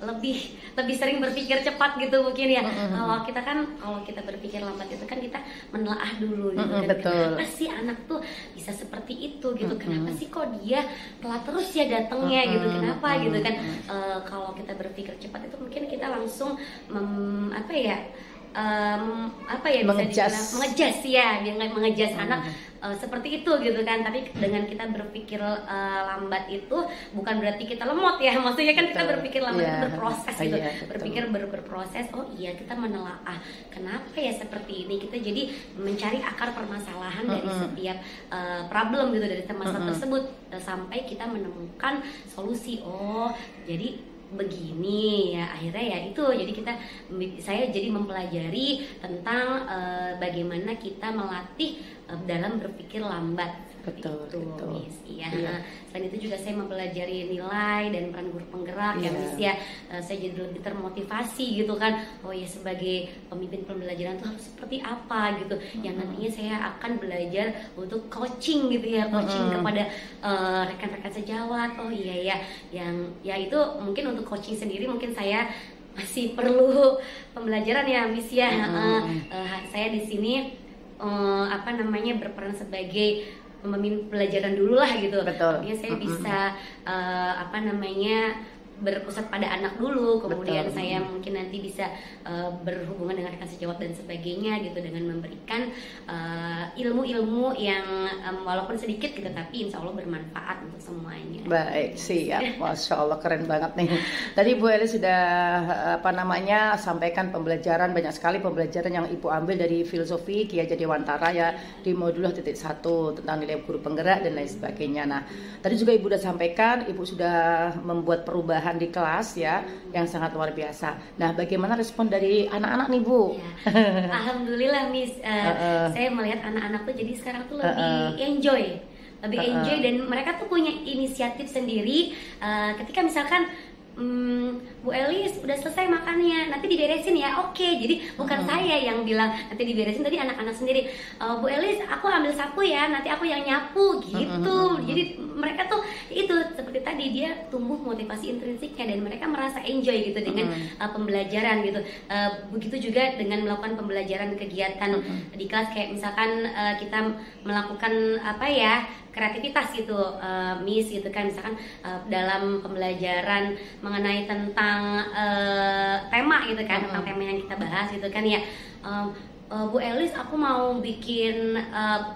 lebih sering berpikir cepat gitu mungkin ya. Kalau kita berpikir lambat itu kan kita menelaah dulu gitu kan. Kenapa sih anak tuh bisa seperti itu gitu? Kenapa sih kok dia telat terus ya datangnya gitu? Kenapa gitu kan? Kalau kita berpikir cepat itu mungkin kita langsung mengejas anak seperti itu gitu kan. Tapi dengan kita berpikir lambat itu bukan berarti kita lemot ya, maksudnya kan kita berpikir lambat itu berproses gitu, berproses. Oh iya, kita menelaah kenapa ya seperti ini, kita jadi mencari akar permasalahan dari setiap problem gitu, dari masalah tersebut sampai kita menemukan solusi. Oh jadi begini ya, akhirnya ya itu, jadi saya jadi mempelajari tentang bagaimana kita melatih dalam berpikir lambat. Betul. Iya. Selain itu juga saya mempelajari nilai dan peran guru penggerak ya Miss ya. Saya jadi lebih termotivasi gitu kan. Oh ya, sebagai pemimpin pembelajaran itu harus seperti apa gitu. Yang nantinya saya akan belajar untuk coaching gitu ya, coaching kepada rekan-rekan sejawat. Oh iya ya, yang ya itu mungkin untuk coaching sendiri mungkin saya masih perlu pembelajaran ya Miss ya. Saya di sini berperan sebagai pemimpin pelajaran dulu lah gitu. Artinya saya bisa berpusat pada anak dulu, kemudian saya mungkin nanti bisa berhubungan dengan rekan sejawat dan sebagainya gitu, dengan memberikan ilmu-ilmu yang walaupun sedikit gitu, tapi insya Allah bermanfaat untuk semuanya. Baik, siap. Masya Allah, keren banget nih. Tadi Bu Elis sudah sampaikan pembelajaran, banyak sekali pembelajaran yang Ibu ambil dari filosofi Ki Hajar Dewantara ya, di modul 1 tentang nilai guru penggerak dan lain sebagainya. Nah, tadi juga Ibu sudah sampaikan, Ibu sudah membuat perubahan di kelas ya, yang sangat luar biasa. Nah, bagaimana respon dari anak-anak nih Bu? Ya. Alhamdulillah Miss, saya melihat anak-anak tuh jadi sekarang tuh lebih enjoy dan mereka tuh punya inisiatif sendiri. Ketika misalkan Bu Elis udah selesai makannya, nanti diberesin ya. Oke, jadi bukan saya yang bilang nanti diberesin, tadi anak-anak sendiri. Bu Elis, aku ambil sapu ya, nanti aku yang nyapu gitu. Jadi mereka tuh itu seperti tadi, dia tumbuh motivasi intrinsiknya dan mereka merasa enjoy gitu dengan pembelajaran gitu. Begitu juga dengan melakukan pembelajaran kegiatan di kelas, kayak misalkan kita melakukan kreativitas gitu, Miss gitu kan, misalkan dalam pembelajaran mengenai tentang tema gitu kan, tentang tema yang kita bahas gitu kan ya. Bu Elis, aku mau bikin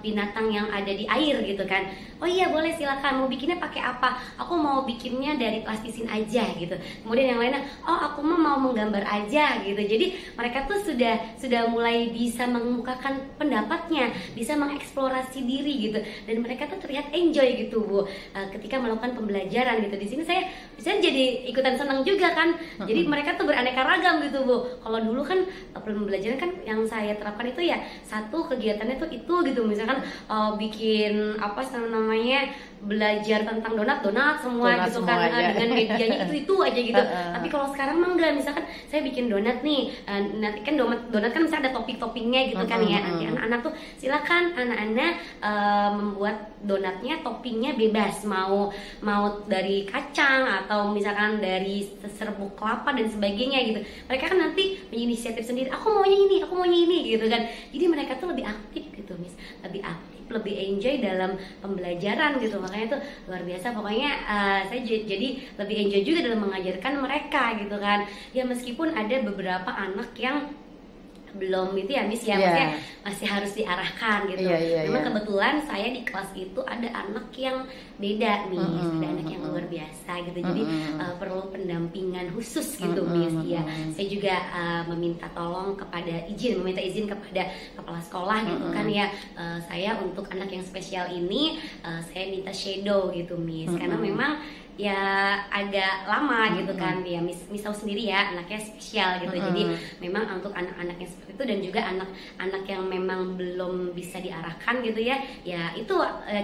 binatang yang ada di air gitu kan. Oh iya boleh, silakan. Mau bikinnya pakai apa? Aku mau bikinnya dari plastisin aja gitu. Kemudian yang lainnya, oh aku mau menggambar aja gitu. Jadi mereka tuh sudah mulai bisa mengemukakan pendapatnya, bisa mengeksplorasi diri gitu. Dan mereka tuh terlihat enjoy gitu Bu, ketika melakukan pembelajaran gitu. Di sini saya bisa jadi ikutan senang juga kan. Jadi mereka tuh beraneka ragam gitu Bu. Kalau dulu kan pembelajaran kan yang saya terapkan itu ya satu kegiatannya tuh itu gitu. Misalkan bikin apa namanya, belajar tentang donat semua gitu kan, dengan medianya itu aja gitu. Tapi kalau sekarang mah enggak, misalkan saya bikin donat nih, nanti kan donat kan misalnya ada topping-toppingnya gitu kan ya. Nanti anak-anak tuh silakan anak-anak membuat donatnya toppingnya bebas, mau dari kacang atau misalkan dari serbuk kelapa dan sebagainya gitu. Mereka kan nanti inisiatif sendiri, aku maunya ini gitu kan. Jadi mereka tuh lebih aktif gitu Miss, lebih aktif, lebih enjoy dalam pembelajaran gitu. Makanya tuh luar biasa, pokoknya saya jadi lebih enjoy juga dalam mengajarkan mereka gitu kan. Ya meskipun ada beberapa anak yang belum itu ya Miss ya, maksudnya masih harus diarahkan gitu. Memang kebetulan saya di kelas itu ada anak yang beda Miss, ada anak yang luar biasa gitu. Jadi perlu pendampingan khusus gitu Miss ya. Saya juga meminta izin kepada kepala sekolah gitu kan ya. Saya untuk anak yang spesial ini saya minta shadow gitu Miss, karena memang ya agak lama gitu kan ya. Miss tahu sendiri ya anaknya spesial gitu. Jadi memang untuk anak-anak yang seperti itu dan juga anak-anak yang memang belum bisa diarahkan gitu ya, ya itu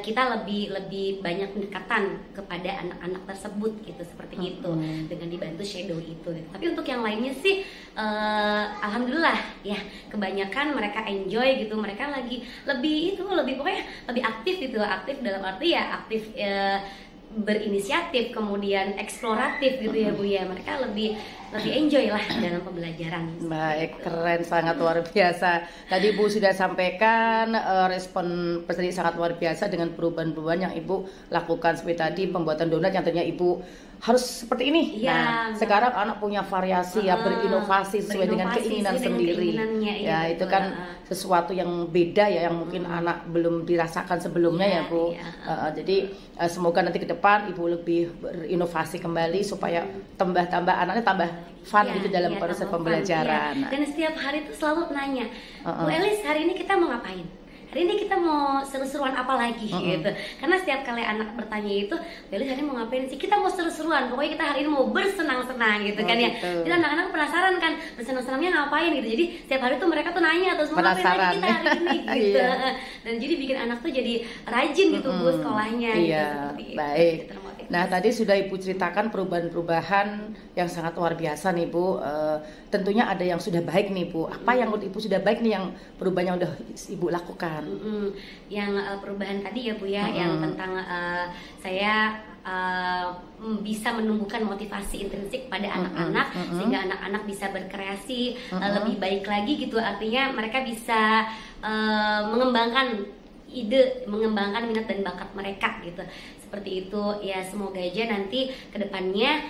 kita lebih banyak pendekatan kepada anak-anak tersebut gitu, seperti itu dengan dibantu shadow itu gitu. Tapi untuk yang lainnya sih alhamdulillah ya, kebanyakan mereka enjoy gitu. Mereka lebih pokoknya lebih aktif gitu. Aktif dalam arti ya aktif berinisiatif, kemudian eksploratif gitu ya Bu ya. Mereka lebih enjoy lah dalam pembelajaran. Baik, keren, sangat luar biasa. Tadi Ibu sudah sampaikan respon peserta sangat luar biasa dengan perubahan-perubahan yang Ibu lakukan seperti tadi pembuatan donat yang tadinya Ibu harus seperti ini. Nah, sekarang anak punya variasi ya, berinovasi sesuai dengan keinginan sendiri. Ya, itu kan sesuatu yang beda ya, yang mungkin anak belum dirasakan sebelumnya ya Bu. Jadi semoga nanti ke depan Ibu lebih berinovasi kembali supaya tambah anaknya tambah fun gitu dalam proses pembelajaran. Dan setiap hari itu selalu nanya, Bu Elis, hari ini kita mau ngapain? Hari ini kita mau seru-seruan apa lagi gitu. Karena setiap kali anak bertanya itu, Elis hari ini mau ngapain sih? Kita mau seru-seruan, pokoknya kita hari ini mau bersenang-senang gitu kan ya. Jadi anak-anak penasaran kan, bersenang-senangnya ngapain gitu. Jadi setiap hari tuh mereka tuh nanya terus mau ngapain lagi kita hari ini gitu. Dan jadi bikin anak tuh jadi rajin gitu Bu sekolahnya gitu. Baik. Nah, tadi sudah Ibu ceritakan perubahan-perubahan yang sangat luar biasa nih Bu. Tentunya ada yang sudah baik nih Bu. Apa yang menurut Ibu sudah baik nih, yang perubahan yang udah Ibu lakukan? Yang perubahan tadi ya Bu ya, yang tentang saya bisa menumbuhkan motivasi intrinsik pada anak-anak sehingga anak-anak bisa berkreasi lebih baik lagi gitu. Artinya mereka bisa mengembangkan ide, mengembangkan minat dan bakat mereka gitu. Seperti itu ya, semoga aja nanti kedepannya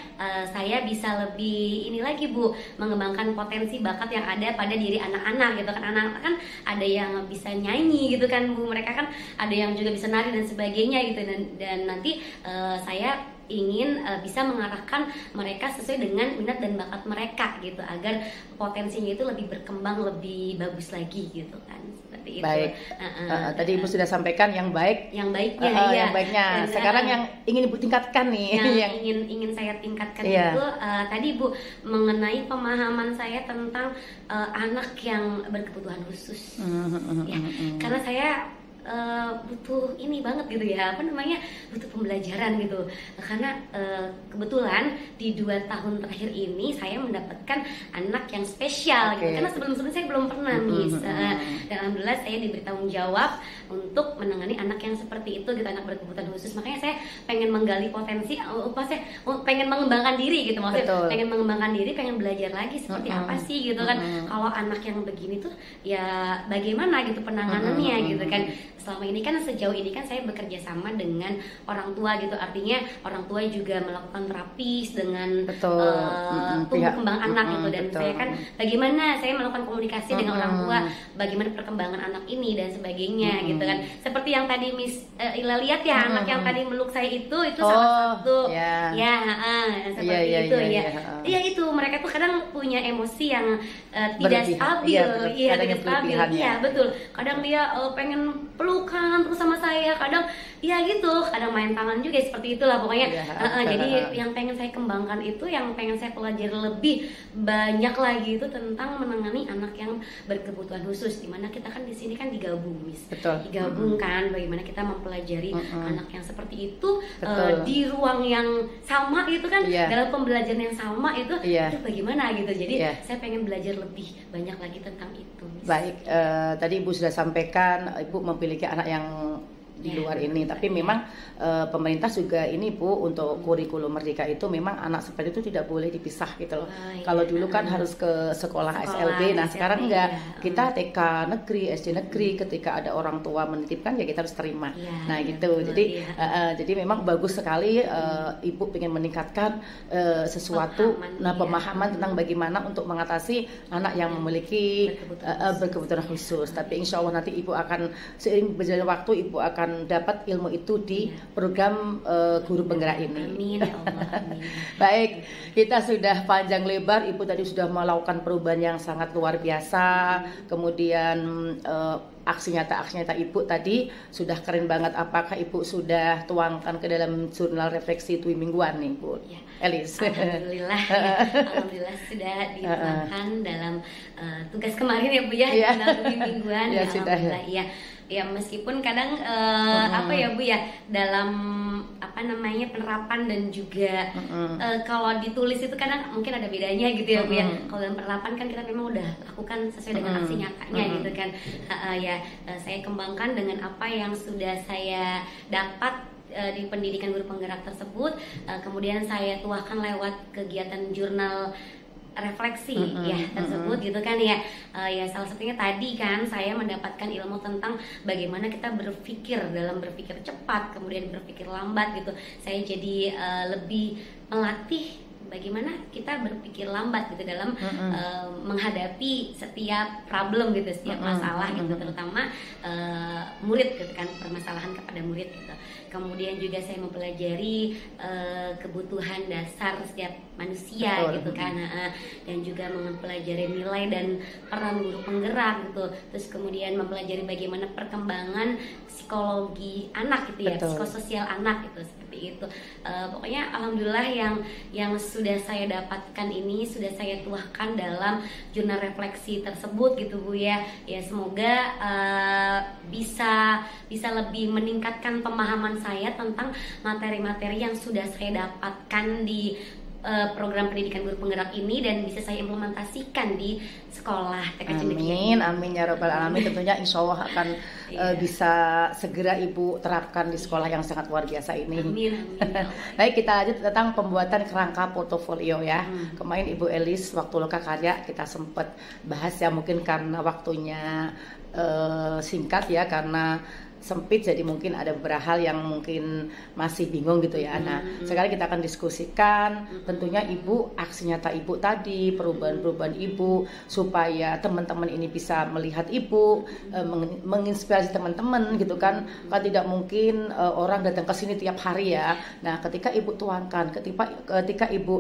saya bisa lebih ini lagi Bu, mengembangkan potensi bakat yang ada pada diri anak-anak gitu kan. Anak-anak kan ada yang bisa nyanyi gitu kan Bu, mereka kan ada yang juga bisa nari dan sebagainya gitu. Dan nanti saya ingin bisa mengarahkan mereka sesuai dengan minat dan bakat mereka gitu, agar potensinya itu lebih berkembang, lebih bagus lagi gitu kan. Seperti itu. Baik. Tadi Ibu sudah sampaikan yang baik, yang baiknya yang baiknya. Dan sekarang yang ingin Ibu tingkatkan nih, yang ingin saya tingkatkan itu tadi Bu, mengenai pemahaman saya tentang anak yang berkebutuhan khusus. Ya, karena saya butuh ini banget gitu ya, butuh pembelajaran gitu. Karena kebetulan di 2 tahun terakhir ini saya mendapatkan anak yang spesial gitu. Karena sebelum-sebelumnya saya belum pernah Miss. Dan alhamdulillah saya diberi tanggung jawab untuk menangani anak yang seperti itu gitu, anak berkebutuhan khusus. Makanya saya pengen menggali potensi, saya pengen mengembangkan diri gitu, maksudnya pengen mengembangkan diri, pengen belajar lagi seperti apa sih gitu kan. Kalau anak yang begini tuh ya bagaimana gitu penanganannya gitu kan. selama ini kan sejauh ini kan saya bekerja sama dengan orang tua gitu, artinya orang tua juga melakukan terapis dengan tumbuh kembang anak gitu, dan saya kan bagaimana saya melakukan komunikasi dengan orang tua, bagaimana perkembangan anak ini dan sebagainya gitu kan, seperti yang tadi Miss Ila lihat ya, anak yang tadi meluk saya itu salah satu seperti itu ya. Iya itu mereka tuh kadang punya emosi yang tidak stabil, tidak stabil. Iya betul. Kadang dia pengen pelukan terus sama saya, kadang ya gitu, kadang main tangan juga seperti itulah pokoknya. Jadi yang pengen saya kembangkan itu, yang pengen saya pelajari lebih banyak lagi itu tentang menangani anak yang berkebutuhan khusus, dimana kita kan di sini kan digabung, Miss. Digabung kan, bagaimana kita mempelajari anak yang seperti itu di ruang yang sama itu kan, dalam pembelajaran yang sama itu bagaimana gitu. Jadi saya pengen belajar lebih banyak lagi tentang itu, Miss. Baik, tadi Ibu sudah sampaikan Ibu memiliki anak yang di luar ini, tapi memang pemerintah juga ini Bu, untuk kurikulum Merdeka itu memang anak seperti itu tidak boleh dipisah gitu loh. Kalau dulu kan harus ke sekolah SLB, nah sekarang enggak, kita TK negeri, SD negeri, ketika ada orang tua menitipkan ya kita harus terima. Nah gitu, jadi memang bagus sekali Ibu ingin meningkatkan sesuatu, pemahaman tentang bagaimana untuk mengatasi anak yang memiliki berkebutuhan khusus. Tapi insya Allah nanti Ibu akan, seiring berjalannya waktu, Ibu akan dapat ilmu itu di program guru penggerak ini. Amin ya Allah. Amin. Baik, kita sudah panjang lebar, Ibu tadi sudah melakukan perubahan yang sangat luar biasa. Kemudian aksi nyata Ibu tadi sudah keren banget. Apakah Ibu sudah tuangkan ke dalam jurnal refleksi Twi mingguan nih, Bu? Elis. Alhamdulillah, alhamdulillah sudah dituangkan dalam tugas kemarin ya Bu ya, jurnal Twi mingguan. Alhamdulillah ya. Ya meskipun kadang apa ya Bu ya, dalam penerapan dan juga kalau ditulis itu kadang mungkin ada bedanya gitu ya Bu ya. Kalau dalam penerapan kan kita memang udah lakukan sesuai dengan aksi nyatanya gitu kan. Saya kembangkan dengan apa yang sudah saya dapat di pendidikan guru penggerak tersebut, kemudian saya tuahkan lewat kegiatan jurnal refleksi tersebut gitu kan ya. Ya salah satunya tadi kan saya mendapatkan ilmu tentang bagaimana kita berpikir, dalam berpikir cepat kemudian berpikir lambat gitu. Saya jadi lebih melatih bagaimana kita berpikir lambat gitu dalam menghadapi setiap problem gitu, setiap masalah gitu, terutama murid gitu kan, permasalahan kepada murid gitu. Kemudian juga saya mempelajari kebutuhan dasar setiap manusia gitu kan, dan juga mempelajari nilai dan peran guru penggerak gitu. Terus kemudian mempelajari bagaimana perkembangan psikologi anak gitu ya, psikososial anak gitu, seperti itu. Pokoknya alhamdulillah yang sudah saya dapatkan ini sudah saya tuahkan dalam jurnal refleksi tersebut gitu Bu ya. Ya semoga bisa lebih meningkatkan pemahaman saya tentang materi-materi yang sudah saya dapatkan di program pendidikan guru penggerak ini, dan bisa saya implementasikan di sekolah TK Cendekia. Amin ya robbal alamin. Tentunya insya Allah akan bisa segera Ibu terapkan di sekolah yang sangat luar biasa ini. Amin. Baik, kita lanjut tentang pembuatan kerangka portofolio ya. Kemarin Ibu Elis waktu Loka Karya kita sempat bahas ya, mungkin karena waktunya singkat ya, karena sempit, jadi mungkin ada beberapa hal yang mungkin masih bingung gitu ya. Nah, sekarang kita akan diskusikan tentunya Ibu, aksi nyata Ibu tadi, perubahan-perubahan Ibu supaya teman-teman ini bisa melihat Ibu, menginspirasi teman-teman gitu kan. Kan tidak mungkin orang datang ke sini tiap hari ya. Nah, ketika Ibu tuangkan, ketika Ibu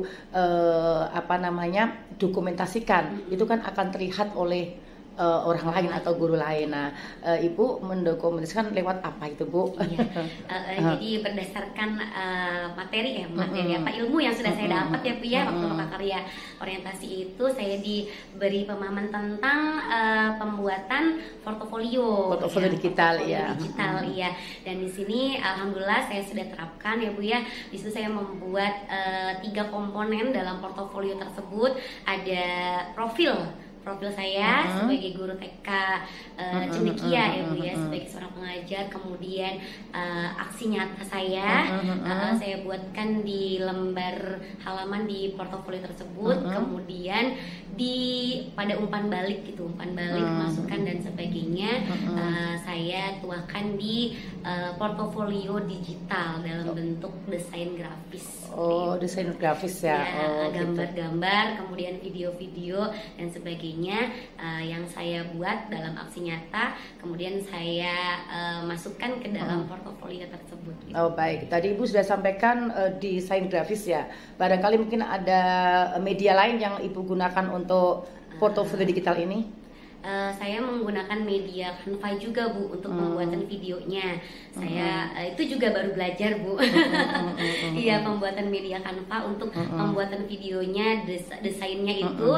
dokumentasikan, itu kan akan terlihat oleh orang lain atau guru lain. Nah, Ibu mendokumentasikan lewat apa itu Bu? Jadi berdasarkan materi ilmu yang sudah saya dapat ya Bu ya, waktu Loka Karya orientasi itu saya diberi pemahaman tentang pembuatan portofolio digital ya. Dan di sini alhamdulillah saya sudah terapkan ya Bu ya. Di situ saya membuat 3 komponen dalam portofolio tersebut. Ada profil profil saya sebagai guru TK cendekia ya Bu ya, sebagai seorang pengajar. Kemudian aksi nyata saya saya buatkan di lembar halaman di portofolio tersebut. Kemudian pada umpan balik gitu, umpan balik masukan dan sebagainya saya tuangkan di portofolio digital dalam bentuk desain grafis. Oh, desain grafis ya. Gambar-gambar, kemudian video-video dan sebagainya yang saya buat dalam aksi nyata, kemudian saya masukkan ke dalam portofolio tersebut. Gitu. Oh baik, tadi Ibu sudah sampaikan desain grafis ya. Barangkali mungkin ada media lain yang Ibu gunakan untuk portofolio digital ini? Saya menggunakan media Canva juga Bu untuk pembuatan videonya. Saya itu juga baru belajar Bu. Iya, pembuatan media Canva untuk pembuatan videonya, desainnya itu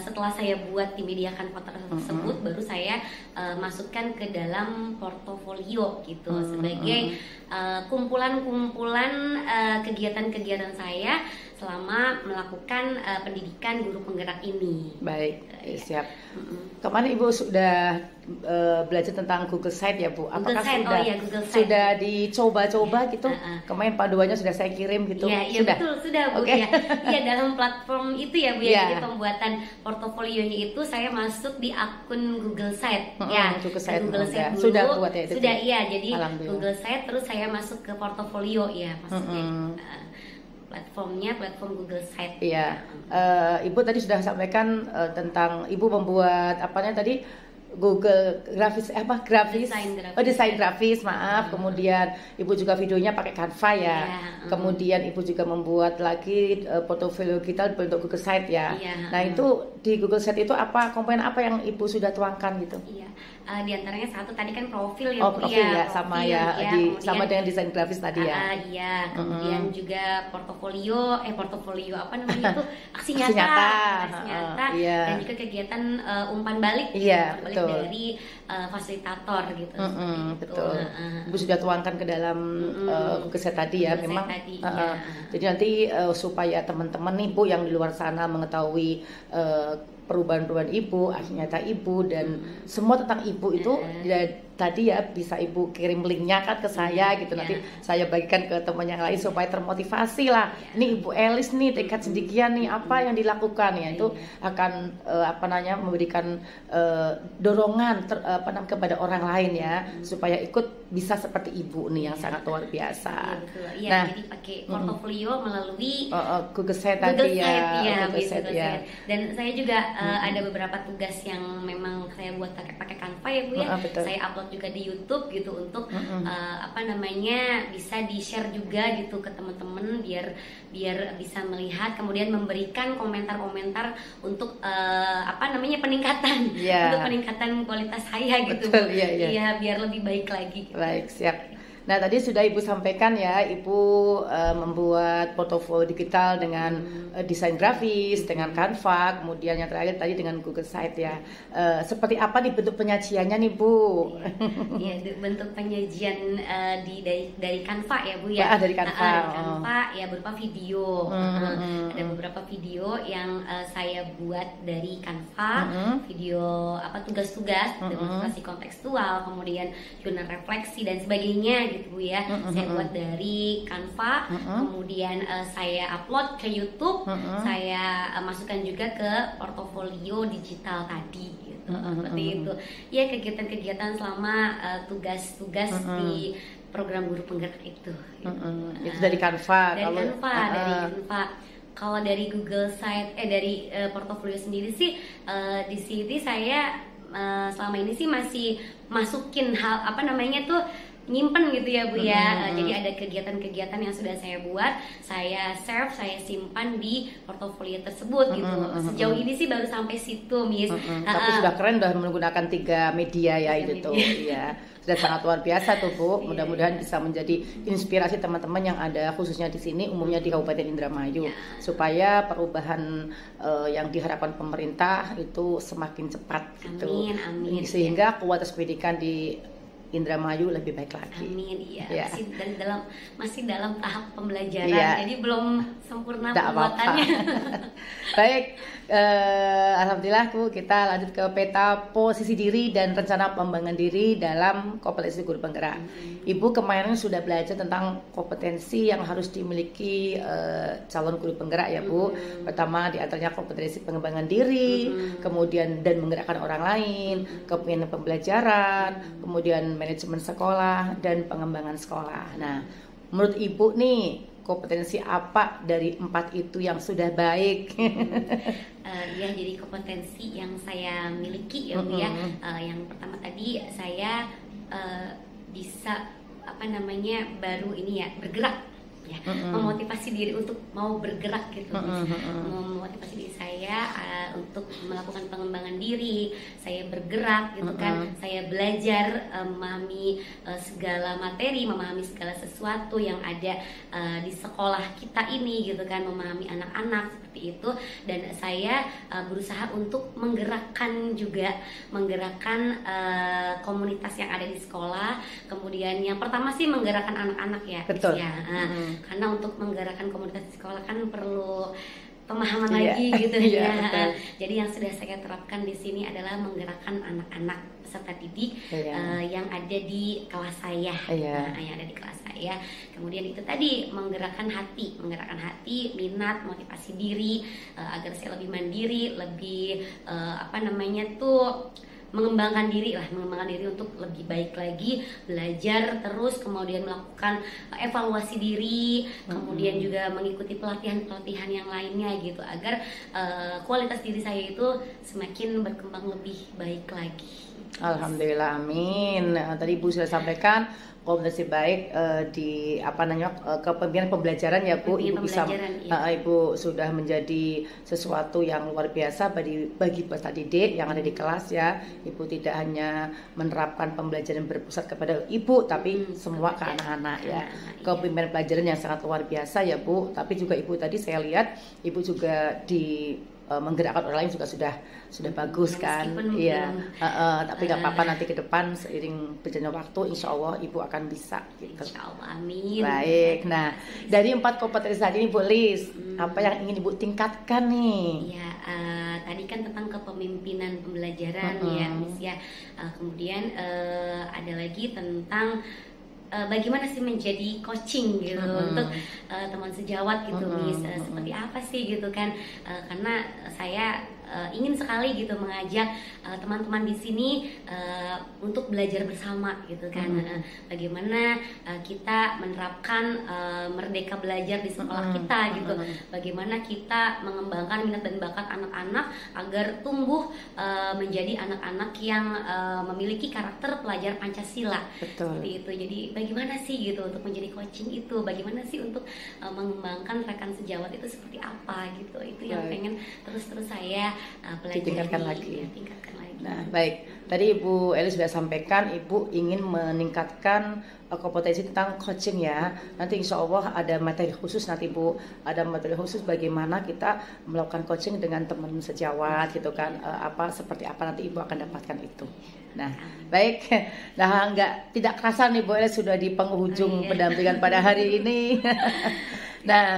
setelah saya buat di media Canva tersebut baru saya masukkan ke dalam portofolio gitu sebagai kumpulan-kumpulan kegiatan-kegiatan saya selama melakukan pendidikan guru penggerak ini. Baik, siap. Kemarin Ibu sudah belajar tentang Google Site ya Bu? Apakah sudah dicoba-coba gitu? Kemarin panduannya sudah saya kirim gitu. Iya, sudah? Betul, sudah Bu. Okay. Iya, dalam platform itu ya Bu ya. Jadi pembuatan portofolionya itu saya masuk di akun Google Site. Ya, Google Site dulu. Sudah buat ya itu? Sudah, iya. Jadi Google Site terus saya masuk ke portofolio ya maksudnya. Platformnya platform Google Site. Iya. Ibu tadi sudah sampaikan tentang Ibu membuat apanya tadi Google grafis desain grafis maaf. Kemudian Ibu juga videonya pakai Canva ya. Kemudian Ibu juga membuat lagi portofolio kita bentuk Google Site ya. Nah itu di Google Site itu apa komponen apa yang Ibu sudah tuangkan gitu? Iya. Di antaranya satu tadi kan profil ya Bu. Profil ya, sama ya, sama dengan desain grafis tadi ya. Iya, kemudian juga portofolio apa namanya itu aksi nyata, dan juga kegiatan umpan balik. Iya, betul. Dari fasilitator gitu. Betul. Ibu sudah tuangkan ke dalam Google Site tadi ya, memang. Jadi nanti supaya teman-teman nih Bu yang di luar sana mengetahui perubahan-perubahan Ibu, aksi nyata Ibu dan semua tentang Ibu itu tadi ya bisa Ibu kirim linknya kan ke saya gitu, nanti saya bagikan ke teman yang lain supaya termotivasi lah. Ini Ibu Elis nih tekad sedemikian nih apa yang dilakukan ya, itu akan memberikan dorongan kepada orang lain ya supaya ikut bisa seperti Ibu nih yang sangat luar biasa. Iya, nah, jadi pakai portofolio melalui Google Site tadi ya. Google Site. Dan saya juga ada beberapa tugas yang memang saya buat pakai Canva ya Bu ya. Saya upload juga di YouTube gitu untuk bisa di-share juga gitu ke teman-teman biar bisa melihat, kemudian memberikan komentar-komentar untuk peningkatan untuk peningkatan kualitas saya gitu. Betul, iya, biar lebih baik lagi. Baik, siap. Nah tadi sudah Ibu sampaikan ya, Ibu membuat portofolio digital dengan desain grafis, dengan Canva, kemudian yang terakhir tadi dengan Google Site ya. Seperti apa nih bentuk penyajiannya nih Bu? Iya, bentuk penyajian dari Canva ya Bu ya. Dari Canva. Canva ya berupa video. Ada beberapa video yang saya buat dari Canva, video tugas-tugas, demonstrasi kontekstual, kemudian jurnal refleksi dan sebagainya gitu Bu ya. Saya buat dari Canva, kemudian saya upload ke YouTube, saya masukkan juga ke portofolio digital tadi gitu. Seperti itu. Ya, kegiatan-kegiatan selama tugas-tugas di program guru penggerak itu. Itu dari Canva. Dari Canva. Kalau dari Google Site, dari portofolio sendiri sih, di sini saya selama ini sih masih masukin nyimpen gitu ya Bu ya. Jadi ada kegiatan-kegiatan yang sudah saya buat, saya save, saya simpan di portofolio tersebut gitu. Sejauh ini sih baru sampai situ, Miss. Tapi sudah keren, udah menggunakan 3 media ya itu tuh. Iya. Sudah sangat luar biasa tuh Bu. Mudah-mudahan bisa menjadi inspirasi teman-teman yang ada khususnya di sini, umumnya di Kabupaten Indramayu, supaya perubahan yang diharapkan pemerintah itu semakin cepat gitu. Amin. Sehingga kualitas pendidikan di Indramayu lebih baik lagi. Amin. Iya. Ya. Masih dalam tahap pembelajaran, Ya. jadi belum sempurna Tidak apa-apa. pembuatannya. Baik, alhamdulillah Bu, kita lanjut ke peta posisi diri dan rencana pengembangan diri dalam kompetensi guru penggerak. Ibu kemarin sudah belajar tentang kompetensi yang harus dimiliki calon guru penggerak ya Bu. Pertama di antaranya kompetensi pengembangan diri, kemudian dan menggerakkan orang lain, kepemimpinan pembelajaran, kemudian manajemen sekolah dan pengembangan sekolah. Nah, menurut Ibu nih kompetensi apa dari 4 itu yang sudah baik? Ya, jadi kompetensi yang saya miliki ya Bu ya. Yang pertama tadi saya bisa baru ini ya, bergerak ya, memotivasi diri untuk mau bergerak gitu, memotivasi diri saya untuk melakukan pengembangan diri, saya bergerak gitu kan, saya belajar memahami segala materi, memahami segala sesuatu yang ada di sekolah kita ini gitu kan, memahami anak-anak seperti itu, dan saya berusaha untuk menggerakkan komunitas yang ada di sekolah. Kemudian yang pertama sih menggerakkan anak-anak ya. Betul. Ya, karena untuk menggerakkan komunitas di sekolah kan perlu pemahaman lagi gitu ya. Jadi yang sudah saya terapkan di sini adalah menggerakkan anak-anak peserta didik yang ada di kelas saya. Yang ada di kelas saya. Kemudian itu tadi menggerakkan hati, minat, motivasi diri agar saya lebih mandiri, lebih mengembangkan diri untuk lebih baik lagi, belajar terus, kemudian melakukan evaluasi diri, kemudian juga mengikuti pelatihan yang lainnya gitu, agar kualitas diri saya itu semakin berkembang lebih baik lagi. Alhamdulillah, amin. Tadi Ibu sudah sampaikan kompetensi baik di kepemimpinan pembelajaran ya Bu. Ibu bisa Ibu sudah menjadi sesuatu yang luar biasa bagi peserta didik yang ada di kelas ya. Ibu tidak hanya menerapkan pembelajaran berpusat kepada Ibu, tapi semua ke anak-anak ya. Kepemimpinan pelajaran yang sangat luar biasa ya Bu. Tapi juga Ibu tadi saya lihat Ibu juga menggerakkan orang lain juga sudah bagus kan, iya. Tapi nggak apa-apa, nanti ke depan seiring berjalannya waktu, insya Allah Ibu akan bisa. Gitu. Insya Allah, amin. Baik, nah dari 4 kompetensi tadi ini Bu Lis, apa yang ingin Ibu tingkatkan nih? Ya, tadi kan tentang kepemimpinan pembelajaran ya, Miss ya. Kemudian ada lagi tentang bagaimana sih menjadi coaching gitu untuk teman sejawat gitu, Miss, seperti apa sih gitu kan, karena saya ingin sekali gitu mengajak teman-teman di sini untuk belajar bersama gitu kan, bagaimana kita menerapkan merdeka belajar di sekolah kita gitu, bagaimana kita mengembangkan minat dan bakat anak-anak agar tumbuh menjadi anak-anak yang memiliki karakter pelajar Pancasila. Betul. Seperti itu. Jadi bagaimana sih gitu untuk menjadi coaching itu, bagaimana sih untuk mengembangkan rekan sejawat itu seperti apa gitu, itu yang pengen terus saya tingkatkan lagi. Nah, baik. Tadi Ibu Eli sudah sampaikan Ibu ingin meningkatkan kompetensi tentang coaching ya. Nanti insya Allah ada materi khusus bagaimana kita melakukan coaching dengan teman sejawat gitu kan. Seperti apa nanti Ibu akan dapatkan itu. Nah, baik. Nah, tidak kerasa nih Bu Eli sudah di penghujung pendampingan pada hari ini. Nah,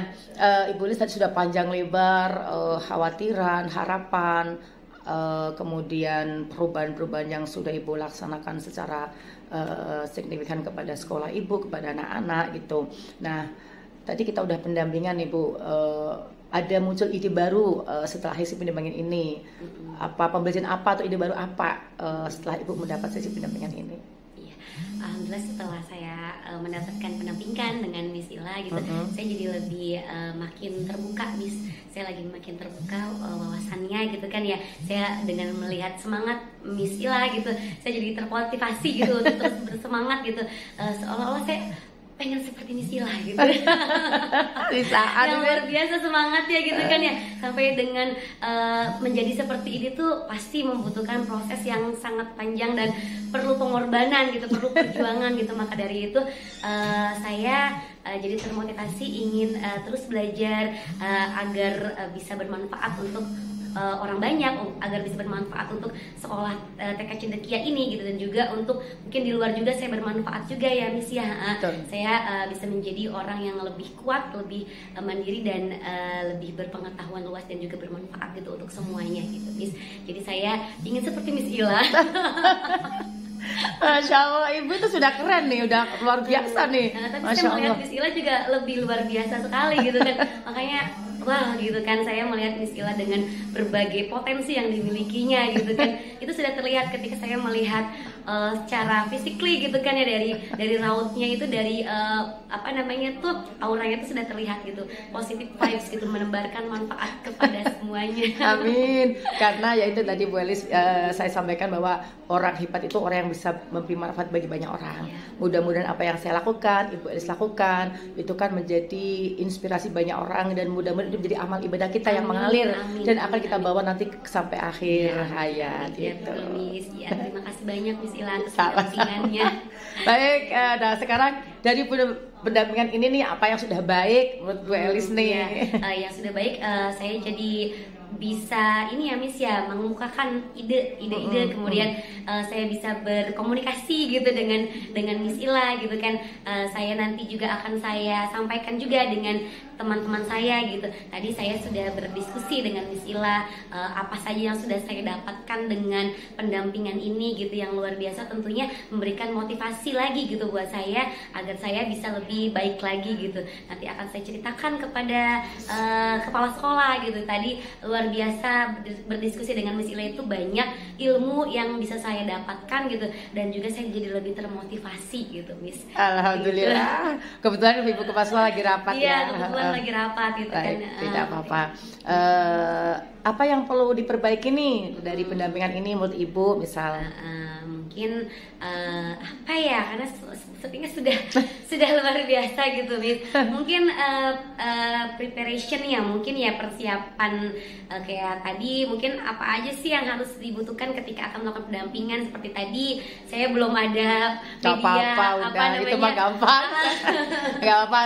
Ibu Lis tadi sudah panjang lebar khawatiran, harapan, kemudian perubahan-perubahan yang sudah Ibu laksanakan secara signifikan kepada sekolah Ibu, kepada anak-anak gitu. Nah, tadi kita udah pendampingan Ibu, ada muncul ide baru setelah sesi pendampingan ini. Pembelajaran apa atau ide baru apa setelah Ibu mendapat sesi pendampingan ini? Alhamdulillah setelah saya mendapatkan pendampingan dengan Miss Ila gitu, saya jadi lebih makin terbuka, Miss. Saya lagi makin terbuka wawasannya gitu kan ya. Saya dengan melihat semangat Miss Ila gitu, saya jadi termotivasi gitu untuk terus bersemangat gitu. Seolah-olah saya pengen seperti Miss Ila gitu. Yang luar biasa semangatnya gitu kan ya. Sampai dengan menjadi seperti ini tuh pasti membutuhkan proses yang sangat panjang dan perlu pengorbanan gitu, perlu perjuangan gitu. Maka dari itu saya jadi termotivasi ingin terus belajar agar bisa bermanfaat untuk orang banyak, agar bisa bermanfaat untuk sekolah TK Cendekia ini gitu, dan juga untuk mungkin di luar juga saya bermanfaat juga ya Miss ya. Saya bisa menjadi orang yang lebih kuat, lebih mandiri, dan lebih berpengetahuan luas dan juga bermanfaat gitu untuk semuanya gitu Miss. Jadi saya ingin seperti Miss Ila. Masya Allah, ibu itu sudah keren nih, udah luar biasa nih. Tapi Masya saya melihat Allah. Miss Ila juga lebih luar biasa sekali gitu kan. Makanya wah gitu kan, saya melihat Miss Ila dengan berbagai potensi yang dimilikinya gitu kan. Itu sudah terlihat ketika saya melihat secara physically gitu kan ya, dari rautnya itu, dari apa namanya tuh, auranya itu sudah terlihat gitu, positive vibes gitu, menebarkan manfaat kepada semuanya. Amin. Karena ya itu tadi Bu Elis, saya sampaikan bahwa orang hebat itu orang yang bisa memberi manfaat bagi banyak orang. Mudah-mudahan apa yang saya lakukan, Ibu Elis lakukan, itu kan menjadi inspirasi banyak orang, dan mudah-mudahan itu menjadi amal ibadah kita yang mengalir, dan akan kita bawa nanti sampai akhir hayat gitu. Betul, Miss. Ya, terima kasih banyak Miss Ila atas Sama-sama. pendampingannya. Baik, nah sekarang dari pendampingan ini nih, apa yang sudah baik menurut Bu Elis nih? Yang sudah baik, saya jadi bisa ini ya Miss ya, mengemukakan ide-ide, kemudian saya bisa berkomunikasi gitu dengan Miss Ila gitu kan. Saya nanti juga akan saya sampaikan juga dengan teman-teman saya gitu. Tadi saya sudah berdiskusi dengan Miss Ila, apa saja yang sudah saya dapatkan dengan pendampingan ini gitu, yang luar biasa, tentunya memberikan motivasi lagi gitu buat saya agar saya bisa lebih baik lagi gitu. Nanti akan saya ceritakan kepada kepala sekolah gitu. Tadi luar biasa berdiskusi dengan Miss Ila, itu banyak ilmu yang bisa saya dapatkan gitu, dan juga saya jadi lebih termotivasi gitu Miss. Alhamdulillah. Gitu. Kebetulan Ibu Kepala Sekolah lagi rapat ya. Iya, kebetulan lagi rapat gitu. Baik, kan. tidak apa-apa. Apa yang perlu diperbaiki nih dari pendampingan ini menurut Ibu misalnya? Mungkin apa ya, karena sepertinya sudah luar biasa gitu Miss. Mungkin preparation ya, mungkin ya persiapan kayak tadi, mungkin apa aja sih yang harus dibutuhkan ketika akan melakukan pendampingan. Seperti tadi saya belum ada media, itu mah gampang. Gak apa,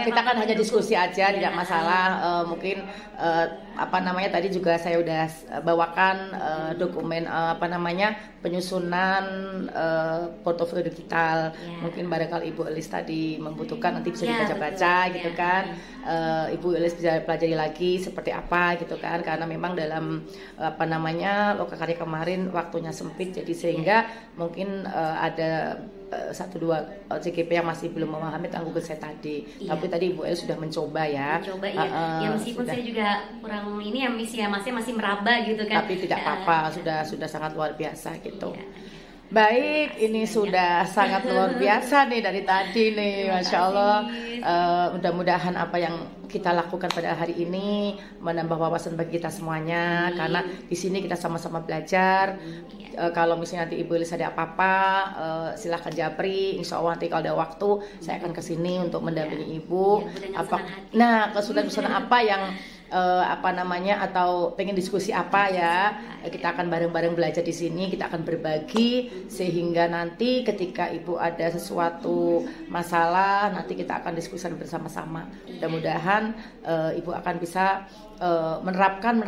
kita kan hanya diskusi aja, tidak masalah. Mungkin apa namanya, tadi juga saya udah bawakan dokumen penyusunan portofolio digital. Mungkin barangkali Ibu Elis tadi membutuhkan, nanti bisa dibaca-baca gitu kan. Ibu Elis bisa pelajari lagi seperti apa gitu kan, karena memang dalam lokakarya kemarin waktunya sempit, jadi sehingga mungkin ada 1-2 CGP yang masih belum memahami tentang Google saya tadi. Tapi tadi Ibu Elis sudah mencoba ya. Ya meskipun saya juga kurang ini ya Miss ya, masih meraba gitu kan. Tapi tidak apa-apa, sudah sangat luar biasa gitu. Baik, ini sudah sangat luar biasa nih dari tadi nih, Masya Allah. Mudah-mudahan apa yang kita lakukan pada hari ini menambah wawasan bagi kita semuanya, karena di sini kita sama-sama belajar. Kalau misalnya nanti Ibu Elis ada apa-apa, silahkan japri. Insya Allah nanti kalau ada waktu saya akan kesini untuk mendampingi Ibu. Kesulitan apa yang atau pengen diskusi apa ya, kita akan bareng-bareng belajar di sini, kita akan berbagi, sehingga nanti ketika Ibu ada sesuatu masalah, nanti kita akan diskusikan bersama-sama. Mudah-mudahan Ibu akan bisa menerapkan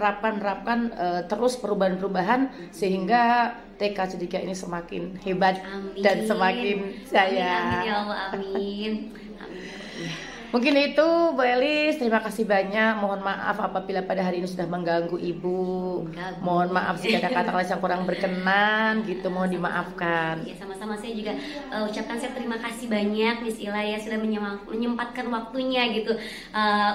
terus perubahan-perubahan, sehingga TK Cendekia ini semakin hebat. Amin. Dan semakin jaya. Amin ya Allah, amin. Mungkin itu Bu Elis, terima kasih banyak. Mohon maaf apabila pada hari ini sudah mengganggu Ibu. Mohon maaf jika ada kata-kata yang kurang berkenan gitu, mohon dimaafkan. Ya, sama-sama, saya juga ucapkan saya terima kasih banyak Miss Ila ya, sudah menyempatkan waktunya gitu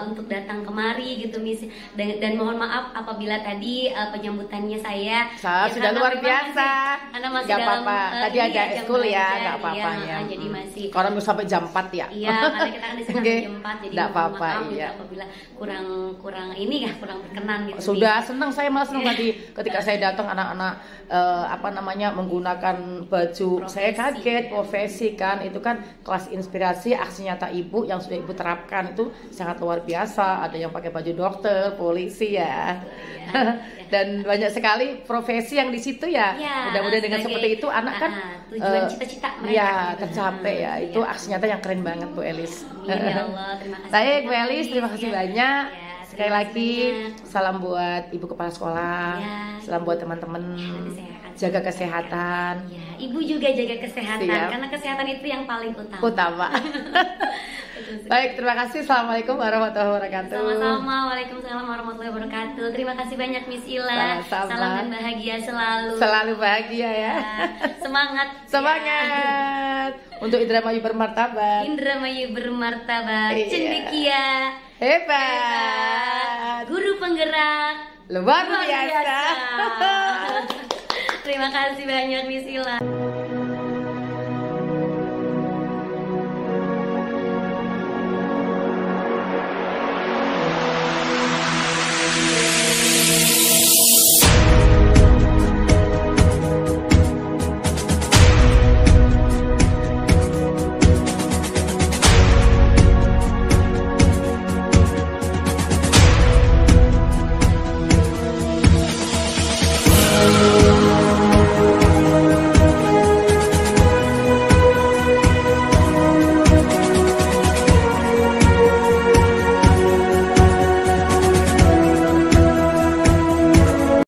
untuk datang kemari gitu Miss, dan mohon maaf apabila tadi penyambutannya saya sudah luar biasa. Karena masih gak apa-apa. Tadi ada school ya, gak apa-apa ya. Jadi masih orang sampai jam 4 ya. Iya, karena kita kan di sana jam 4, jadi nggak apa-apa, iya. Apabila kurang ini ya, kurang berkenan gitu. Sudah senang, saya malah senang tadi ketika saya datang anak-anak menggunakan baju profesi. Saya kaget, profesi kan, itu kan kelas inspirasi aksi nyata Ibu yang sudah Ibu terapkan, itu sangat luar biasa. Ada yang pakai baju dokter, polisi ya. Dan banyak sekali profesi yang di situ ya. Mudah-mudahan dengan seperti itu anak kan tujuan cita-cita mereka ya tercapai ya. Itu aksi nyata yang keren banget Bu Elis. Ya Allah, terima kasih. Baik Bu Elis, terima kasih banyak. Sekali lagi salam buat Ibu Kepala Sekolah, Ya, salam buat teman-teman, jaga kesehatan. Ya, Ibu juga jaga kesehatan. Siap. Karena kesehatan itu yang paling utama. Utama. Baik, terima kasih. Assalamualaikum warahmatullahi wabarakatuh. Sama-sama. Waalaikumsalam warahmatullahi wabarakatuh. Terima kasih banyak Miss Ila. Sama-sama. Salam dan bahagia selalu. Selalu bahagia ya. Semangat. Semangat. Untuk Indramayu bermartabat. Indramayu bermartabat. Iya. Cendekia. Hebat. Guru penggerak. Luar biasa. Terima kasih banyak Miss Ila.